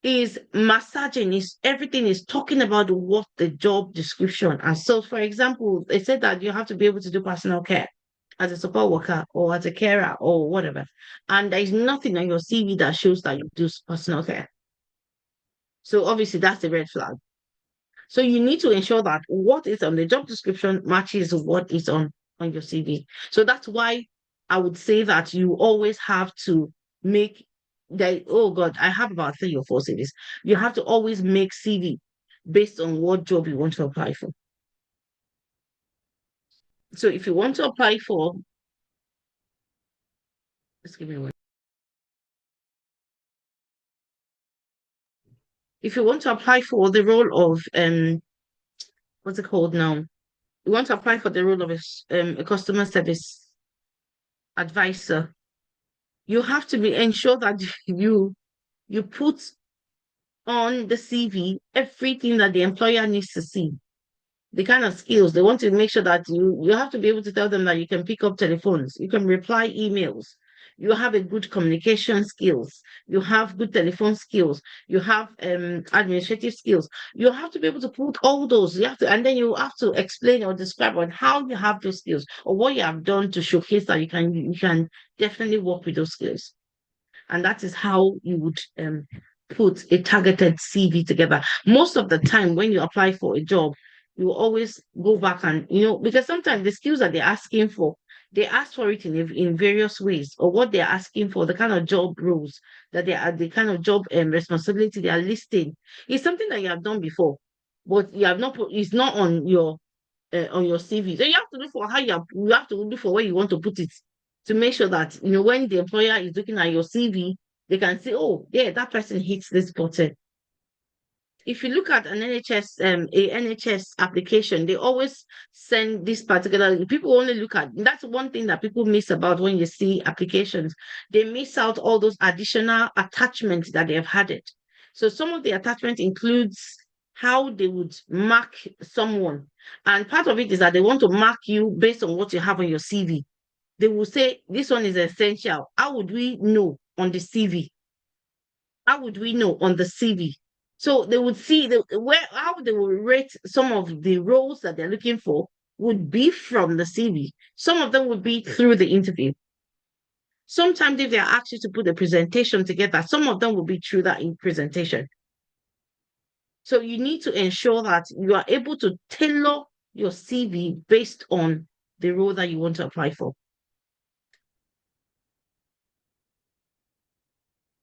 is massaging, everything is talking about what the job description. And so, for example, they said that you have to be able to do personal care as a support worker or as a carer or whatever. And there is nothing on your CV that shows that you do personal care. So obviously that's a red flag. So you need to ensure that what is on the job description matches what is on your CV. So that's why I would say that you always have to make oh God, I have about 3 or 4 CVs. You have to always make CV based on what job you want to apply for. So if you want to apply for, just give me one. If you want to apply for the role of what's it called now? You want to apply for the role of a customer service advisor. You have to ensure that you put on the CV everything that the employer needs to see. The kind of skills they want to make sure that you have to be able to tell them that you can pick up telephones, you can reply emails, you have a good communication skills, you have good telephone skills, you have administrative skills. You have to be able to put all those. And then you have to explain or describe on how you have those skills or what you have done to showcase that you can definitely work with those skills. And that is how you would put a targeted CV together. Most of the time when you apply for a job, you always go back and, because sometimes the skills that they're asking for, they ask for it in various ways, or what they're asking for, the kind of job roles that they are, the kind of job responsibility they are listing is something that you have done before, but you have not put, it's not on your CV. So you have to look for you have to look for where you want to put it to make sure that, when the employer is looking at your CV, they can say, oh, yeah, that person hits this button. If you look at an NHS application, they always send this particular, people only look at, that's one thing that people miss about when you see applications. They miss out all those additional attachments that they have added. So some of the attachment includes how they would mark someone. And part of it is that they want to mark you based on what you have on your CV. They will say, this one is essential. How would we know on the CV? How would we know on the CV So they would see how they will rate some of the roles that they're looking for would be from the CV. Some of them would be through the interview. Sometimes if they are asked you to put a presentation together, some of them will be through that in presentation. So you need to ensure that you are able to tailor your CV based on the role that you want to apply for.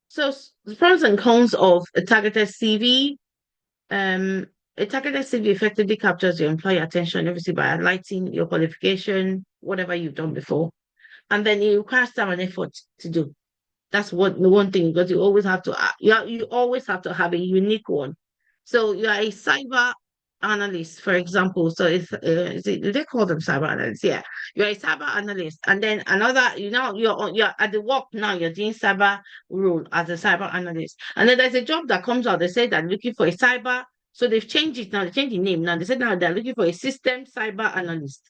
So the pros and cons of a targeted CV. A targeted CV effectively captures your employer attention, obviously by highlighting your qualification, whatever you've done before. And then it requires time and effort to do. That's what the one thing, because you always have to you always have to have a unique one. So you are a cyber analyst, for example. So do they call them cyber analysts? Yeah, you're a cyber analyst, and then another, you're at the work now. You're doing cyber role as a cyber analyst, and then there's a job that comes out. They say they're looking for a cyber. So they've changed it now. They changed the name now. They said now they're looking for a system cyber analyst.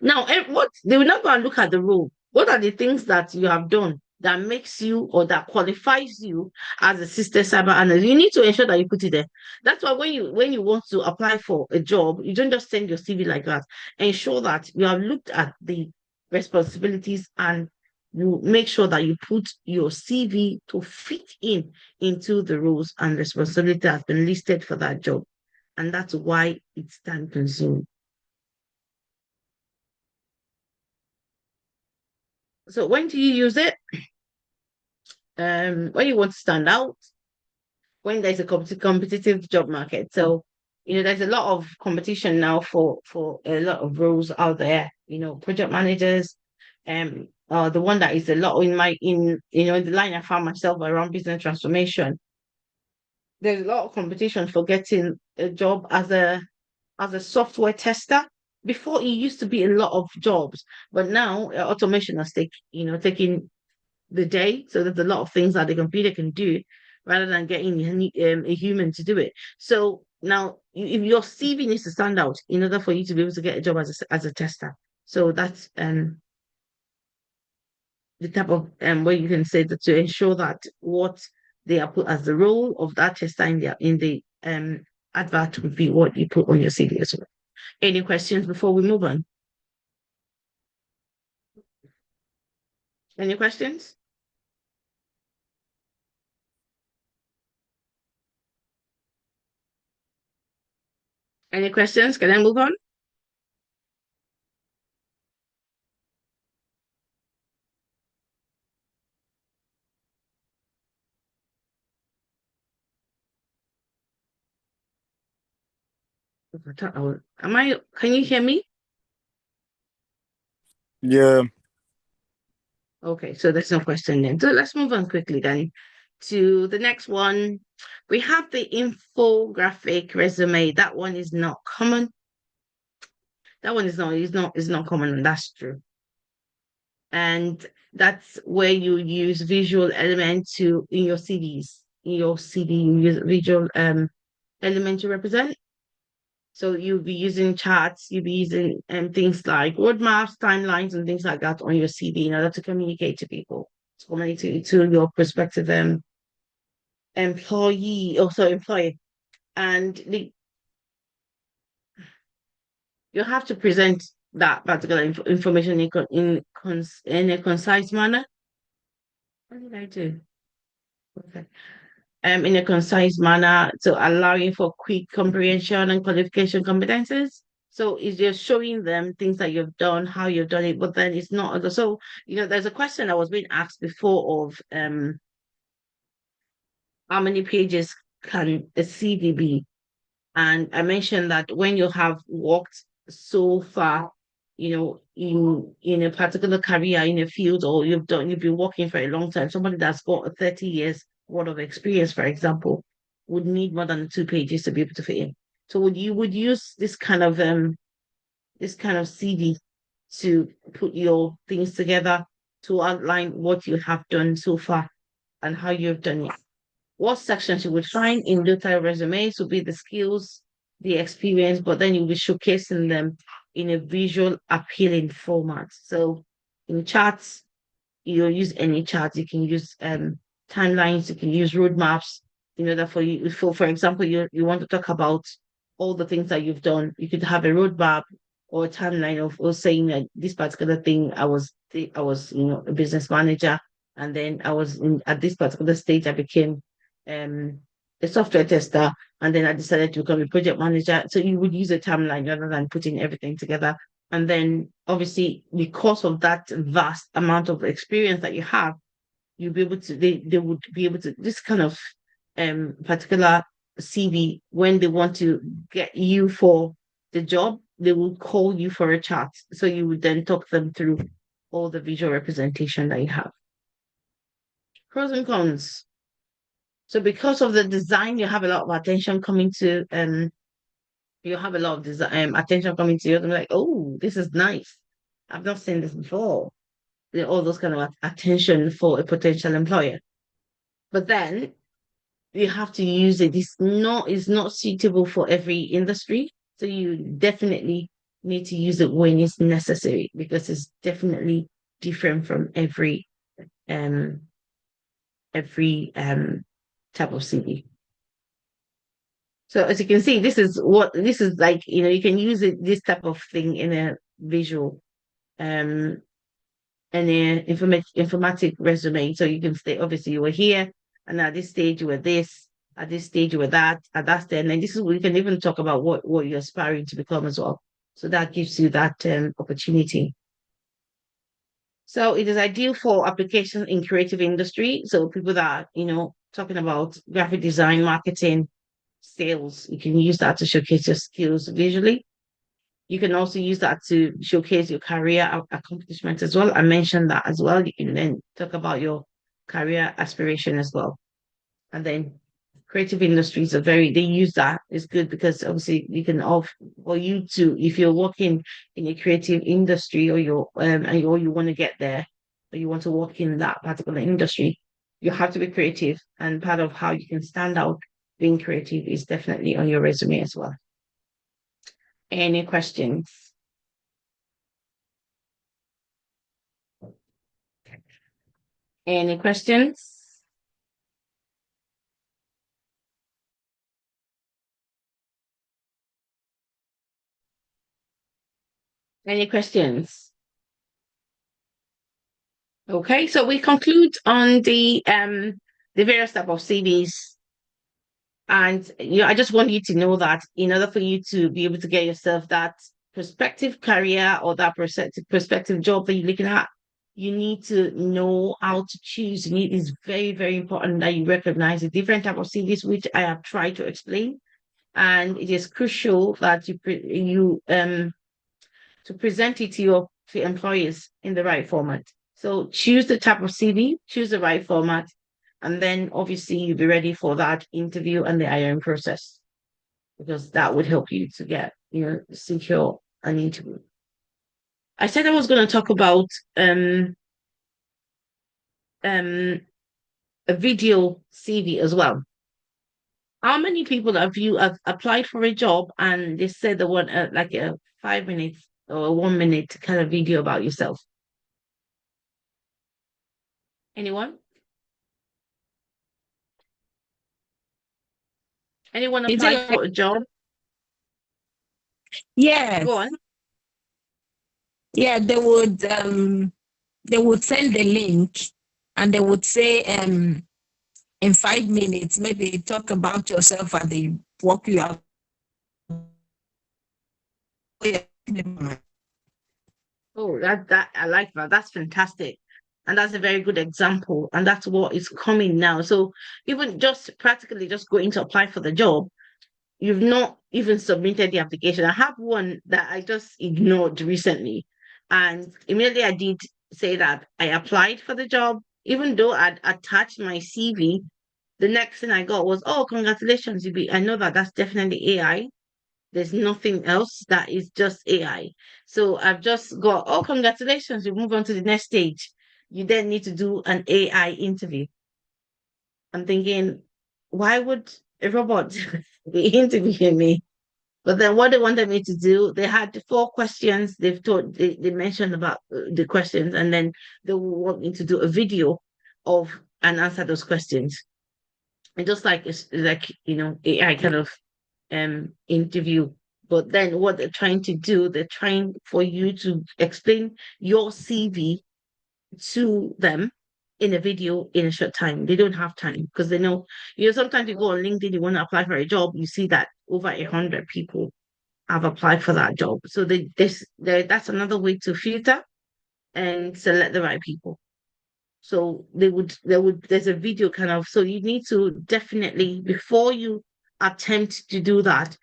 Now, what they will not go and look at the role. What are the things that you have done that makes you or that qualifies you as a system cyber analyst? You need to ensure that you put it there. That's why when you want to apply for a job, you don't just send your CV like that. Ensure that you have looked at the responsibilities and you make sure that you put your CV to fit into the roles and responsibility that has been listed for that job. And that's why it's time consuming. So when do you use it? When you want to stand out, when there's a competitive job market. So, there's a lot of competition now for a lot of roles out there. Project managers, the one that is a lot in the line I found myself around business transformation. There's a lot of competition for getting a job as a software tester. Before it used to be a lot of jobs, but now automation has taking the day. So there's a lot of things that the computer can do rather than getting a human to do it. So now, if your CV needs to stand out in order for you to be able to get a job as a tester. So that's the type of where you can say that to ensure that what they are put as the role of that tester in the advert would be what you put on your CV as well. Any questions before we move on? Any questions? Any questions? Can I move on? Can you hear me? Yeah. Okay, so there's no question then. So let's move on quickly then to the next one. We have the infographic resume. That one is not common. That one is not common, and that's true. And that's where you use visual elements in your CVs. In your CV, you use visual element to represent. So you'll be using charts, you'll be using things like roadmaps, timelines, and things like that on your CV in order to communicate to people, to communicate to your prospective employer. And you have to present that particular information in a concise manner. What did I do? Okay. In a concise manner to allow you for quick comprehension and qualification competences. So it's just showing them things that you've done, how you've done it, but then it's not. So, there's a question that was being asked before of how many pages can a CV be? And I mentioned that when you have worked so far, in a particular career in a field, or you've been working for a long time, somebody that's got 30 years worth of experience, for example, would need more than 2 pages to be able to fit in. So you would use this kind of CV to put your things together to outline what you have done so far and how you've done it. What sections you would find in detailed resumes would be the skills, the experience, but then you'll be showcasing them in a visual appealing format. So in charts, you'll use any charts. You can use timelines, you can use roadmaps, in order for you, for example, you want to talk about all the things that you've done. You could have a roadmap or a timeline of saying that this particular thing, I was a business manager, and then I was at this particular stage, I became a software tester, and then I decided to become a project manager. So you would use a timeline rather than putting everything together. And then obviously, because of that vast amount of experience that you have, you'll be able to they would be able to this kind of particular CV, when they want to get you for the job, they will call you for a chat. So you would then talk them through all the visual representation that you have. Pros and cons. So because of the design, you have a lot of attention coming to you have a lot of attention coming to you. I'm like, oh, this is nice. I've not seen this before. All those kind of attention for a potential employer. But then you have to use it. It's not suitable for every industry. So you definitely need to use it when it's necessary, because it's definitely different from um every type of CV. So as you can see, this is like, you can use this type of thing in a visual and an informatic resume. So you can say, obviously, you were here, and at this stage you were this, at this stage you were that, at that stage, and then this is we can even talk about what you're aspiring to become as well. So that gives you that opportunity. So it is ideal for application in creative industry. So people that talking about graphic design, marketing, sales, you can use that to showcase your skills visually. You can also use that to showcase your career accomplishments as well. I mentioned that as well. You can then talk about your career aspiration as well. And then creative industries they use that. It's good because obviously you can or you too, if you're working in a creative industry, or or you want to get there, or you want to work in that particular industry, you have to be creative. And part of how you can stand out being creative is definitely on your resume as well. Any questions? Any questions? Any questions? Okay, so we conclude on the various type of CVs. And I just want you to know that in order for you to be able to get yourself that prospective career or that prospective job that you're looking at, you need to know how to choose. It's very, very important that you recognize the different type of CVs, which I have tried to explain. And it is crucial that you to present it to your employers in the right format. So choose the type of CV, choose the right format, and then obviously you'll be ready for that interview and the hiring process, because that would help you to get, secure an interview. I said I was going to talk about a video CV as well. How many people have applied for a job and they said they want like a 5 minutes or a 1 minute kind of video about yourself? Anyone? Anyone applied for a job? Yes. Go on. Yeah, they would send the link, and they would say in 5 minutes, maybe talk about yourself and the work you have. Oh, that I like that. That's fantastic. And that's a very good example. And that's what is coming now. So even just practically just going to apply for the job, you've not even submitted the application. I have one that I just ignored recently. And immediately I did say that I applied for the job, even though I'd attached my CV. The next thing I got was, oh, congratulations, I know that that's definitely AI. There's nothing else. That is just AI. So I've just got, oh, congratulations, you move on to the next stage. You then need to do an AI interview. I'm thinking, why would a robot be interviewing me? But then what they wanted me to do, they had 4 questions. They mentioned about the questions, and then they want me to do a video of and answer those questions. And just like it's like, AI kind of interview. But then what they're trying to do, they're trying for you to explain your CV to them in a video in a short time. They don't have time because they know, sometimes you go on LinkedIn, you want to apply for a job, you see that over 100 people have applied for that job. So that's another way to filter and select the right people. So there's a video kind of, so you need to definitely, before you attempt to do that,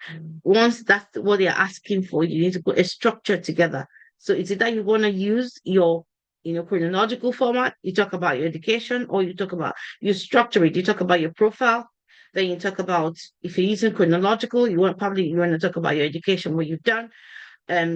once that's what they're asking for, you need to put a structure together. So it's either you want to use your, chronological format, you talk about your education, or you structure it, you talk about your profile, then you talk about, if you're using chronological, you want to talk about your education, what you've done,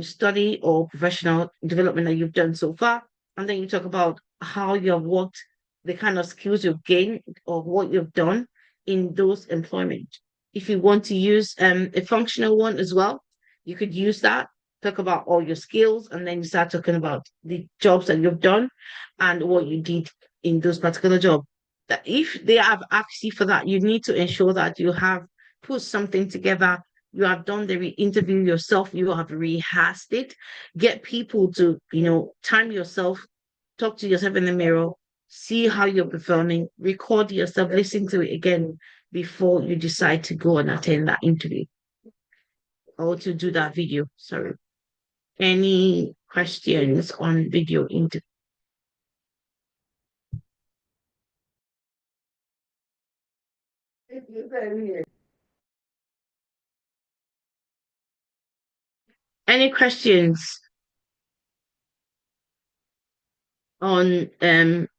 study or professional development that you've done so far. And then you talk about how you have worked, the kind of skills you've gained or what you've done in those employment. If you want to use a functional one as well, you could use that, talk about all your skills, and then you start talking about the jobs that you've done and what you did in those particular jobs. That if they have asked you for that, you need to ensure that you have put something together, you have done the interview yourself, you have rehearsed it, get people to, time yourself, talk to yourself in the mirror, see how you're performing, record yourself, listen to it again before you decide to go and attend that interview or to do that video. Sorry. Any questions on video interview? Any questions on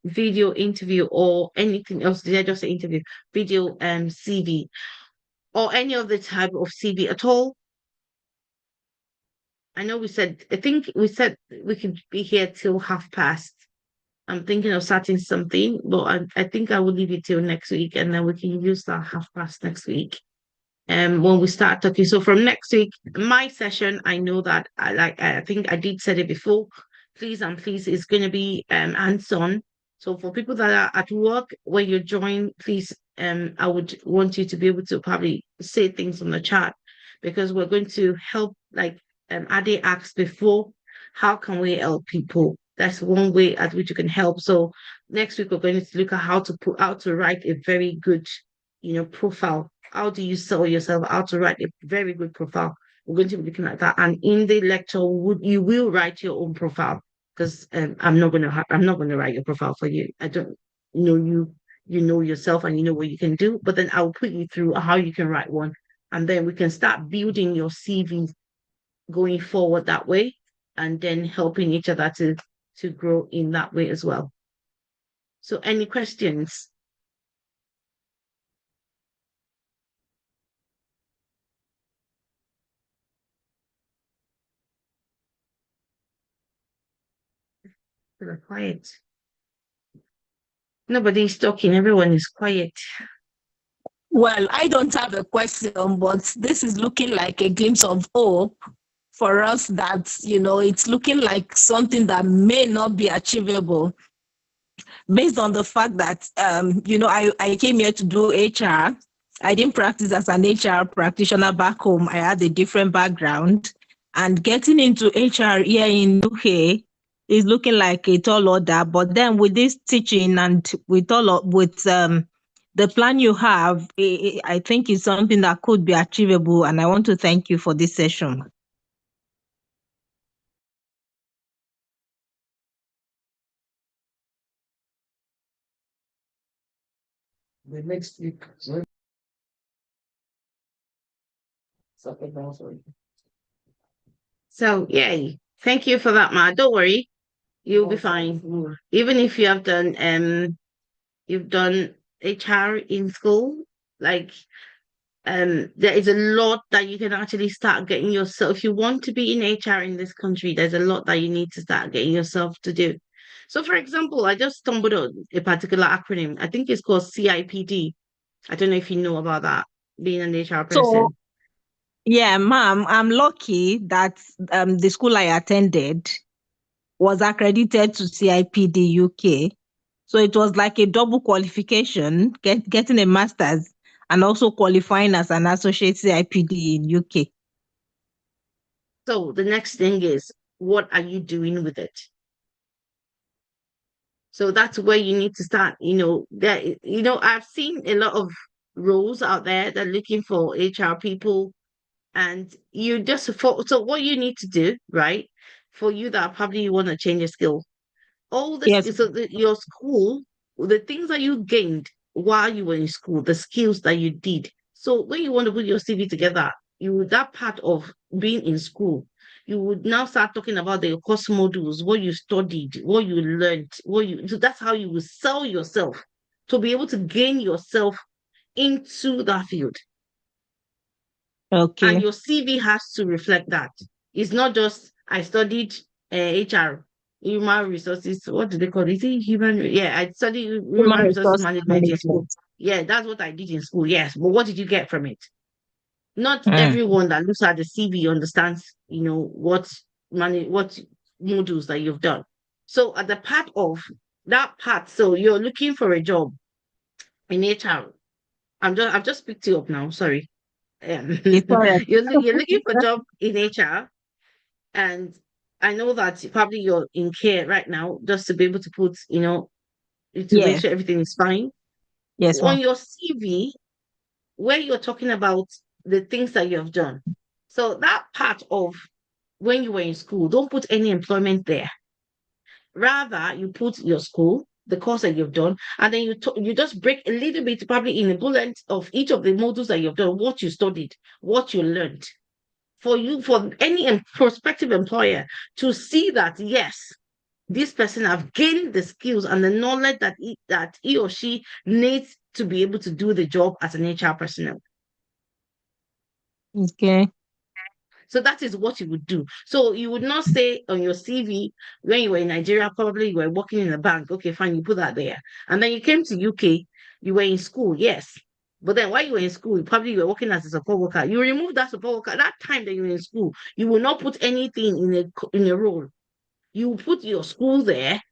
video interview or anything else? Did I just say interview? Video CV or any other type of CV at all? I know I think we said we could be here till past. I'm thinking of starting something, but I think I will leave it till next week and then we can use that past next week. When we start talking. So from next week, my session, I know that I think I did said it before. Please and please, it's going to be hands-on. So for people that are at work, when you join, please, I would want you to be able to probably say things on the chat because we're going to help, like Ade asked before, how can we help people? That's one way at which you can help. So next week we're going to look at how to write a very good, profile. How do you sell yourself? How to write a very good profile? We're going to be looking at that. And in the lecture, you will write your own profile because I'm not going to write your profile for you. I don't know you. You know yourself and you know what you can do. But then I'll put you through how you can write one, and then we can start building your CV going forward that way, and then helping each other to grow in that way as well. So, any questions? They're quiet. Nobody's talking. Everyone is quiet. Well, I don't have a question, but this is looking like a glimpse of hope for us that, it's looking like something that may not be achievable based on the fact that, I came here to do HR. I didn't practice as an HR practitioner back home. I had a different background. And getting into HR here in UK is looking like a tall order. But then with this teaching and with the plan you have, I think it's something that could be achievable. And I want to thank you for this session. The next week. So yay. Thank you for that, Ma. Don't worry. You'll be fine. Even if you have you've done HR in school, like there is a lot that you can actually start getting yourself. If you want to be in HR in this country, there's a lot that you need to start getting yourself to do. So for example, I just stumbled on a particular acronym. I think it's called CIPD. I don't know if you know about that, being an HR person. So, yeah, ma'am, I'm lucky that the school I attended was accredited to CIPD UK. So it was like a double qualification, getting a master's and also qualifying as an associate CIPD in UK. So the next thing is, what are you doing with it? So that's where you need to start. I've seen a lot of roles out there that are looking for HR people, and so what you need to do, right? For you that probably want to change your skill, all this Yes. your school, the things that you gained while you were in school, the skills that you did. So when you want to put your CV together, that part of being in school, you would now start talking about the course modules, what you studied, what you learned, so that's how you will sell yourself to be able to gain yourself into that field. Okay. And your CV has to reflect that. It's not just I studied HR, human resources. What do they call it? Is it human? Yeah, I studied human resources Resource management in school. management. Yeah, that's what I did in school. Yes, but what did you get from it? Not Mm. everyone that looks at the CV understands, what modules that you've done. So at the part of that part, so you're looking for a job in HR. I've just picked you up now. Sorry. It's all right. You're looking for a job in HR, and I know that probably you're in care right now, just to be able to put, to make Yes. sure everything is fine. Yes, On ma'am. your CV, where you're talking about the things that you have done. So that part of when you were in school, don't put any employment there. Rather, you put your school, the course that you've done, and then you just break a little bit, probably in a bullet of each of the modules that you've done, what you studied, what you learned. For any prospective employer to see that, yes, this person have gained the skills and the knowledge that he or she needs to be able to do the job as an HR personnel. Okay. So that is what you would do. So you would not say on your CV, when you were in Nigeria, probably you were working in a bank. Okay, fine, you put that there. And then you came to UK, you were in school, yes. But then while you were in school, you were working as a support worker. You remove that support worker. That time that you were in school, you will not put anything in a role. You put your school there,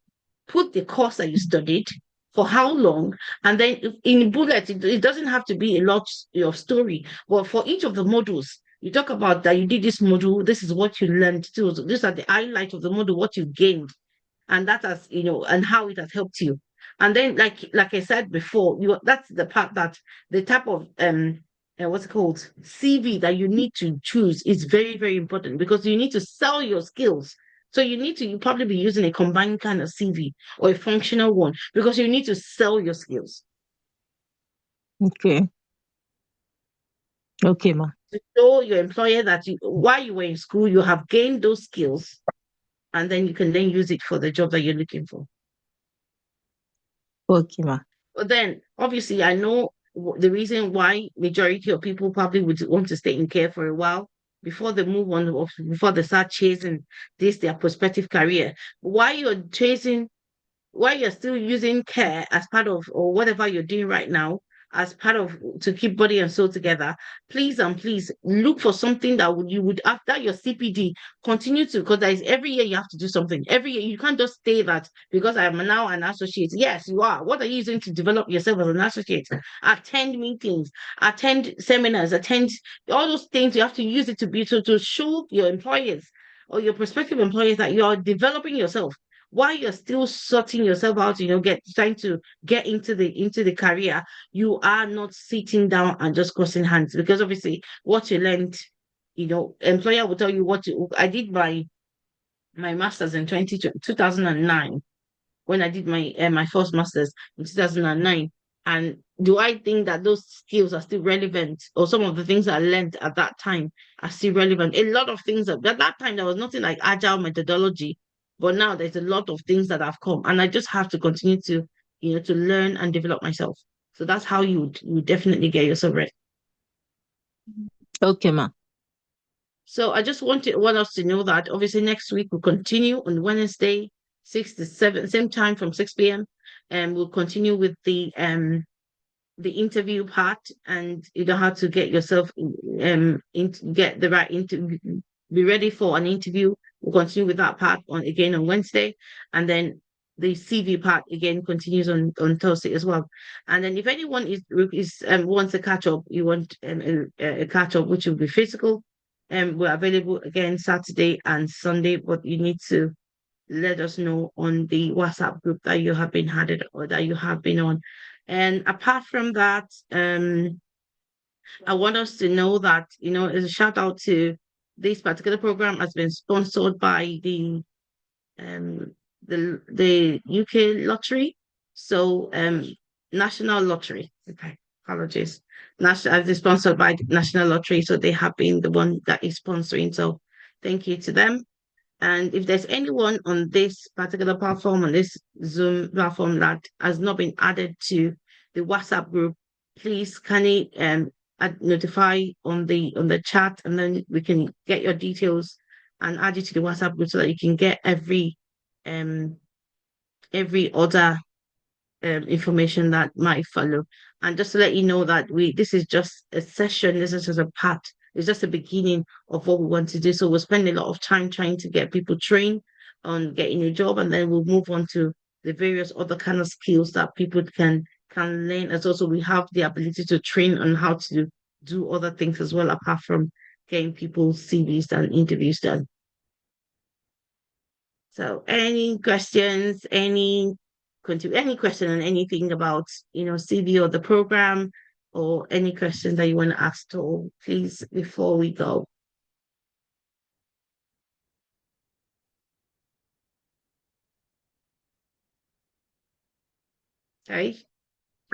put the course that you studied, for how long, and then in bullet, it doesn't have to be a lot of story, but for each of the modules, you talk about that you did this module, this is what you learned too. So these are the highlight of the module, what you gained, and that has, and how it has helped you. And then, like I said before, that's the part that the type of what's it called, CV that you need to choose is very, very important, because you need to sell your skills. So you probably be using a combined kind of CV or a functional one, because you need to sell your skills. Okay. Okay, ma. To show your employer that while you were in school, you have gained those skills, and then you can then use it for the job that you're looking for. Okay, ma. But then, obviously, I know the reason why majority of people probably would want to stay in care for a while before they move on, or before they start chasing their prospective career. Why you're still using care as part of, or whatever you're doing right now, as part of, to keep body and soul together, please and please look for something that you would, after your CPD, continue to, because there is every year you have to do something. Every year you can't just stay that because I am now an associate. Yes, you are. What are you using to develop yourself as an associate? Attend meetings, attend seminars, attend all those things. You have to use it to show your employers or your prospective employers that you are developing yourself while you're still sorting yourself out, trying to get into the career. You are not sitting down and just crossing hands, because obviously what you learned, employer will tell you I did my master's in 2009, when I did my first master's in 2009. And do I think that those skills are still relevant, or some of the things I learned at that time are still relevant? A lot of things at that time, there was nothing like agile methodology, but now there's a lot of things that have come, and I just have to continue to learn and develop myself. So that's how you definitely get yourself ready. Okay, ma. So I just want us to know that obviously next week we'll continue on Wednesday, 6 to 7, same time from 6 p.m. And we'll continue with the interview part, and you know how to get yourself get the right interview, be ready for an interview. We'll continue with that part on Wednesday, and then the CV part again continues on Thursday as well. And then if anyone is wants a catch up, you want a catch up, which will be physical, we're available again Saturday and Sunday, but you need to let us know on the WhatsApp group that you have been added or that you have been on. And apart from that, I want us to know that, as a shout out to this particular program has been sponsored by um the UK lottery. So National Lottery. Okay, apologies. National is sponsored by National Lottery, so they have been the one that is sponsoring. So thank you to them. And if there's anyone on this particular platform, on this Zoom platform that has not been added to the WhatsApp group, please kindly notify on the chat, and then we can get your details and add you to the WhatsApp group so that you can get every other information that might follow. And just to let you know that this is just a session, this is just a part, it's just the beginning of what we want to do. So we'll spend a lot of time trying to get people trained on getting a job, and then we'll move on to the various other kind of skills that people can learn. As also we have the ability to train on how to do other things as well, apart from getting people's CVs and interviews done. So any questions, any question on anything about, CV or the program, or any question that you want to ask at all, please, before we go. Okay.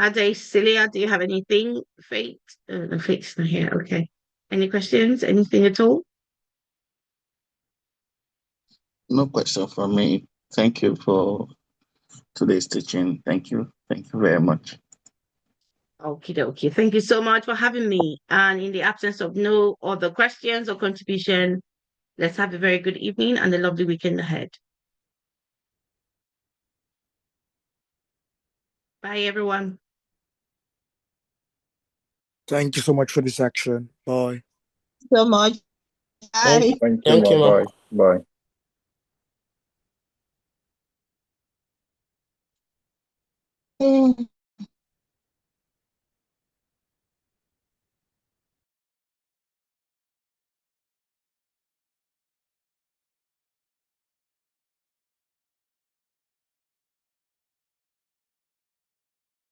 Ade, Celia, do you have anything? Fate? No, Fate's not here. Okay. Any questions? Anything at all? No question from me. Thank you for today's teaching. Thank you. Thank you very much. Okie dokie. Thank you so much for having me. And in the absence of no other questions or contribution, let's have a very good evening and a lovely weekend ahead. Bye, everyone. Thank you so much for this action. Bye. So much. Bye. Thank you, ma. Bye. Mm.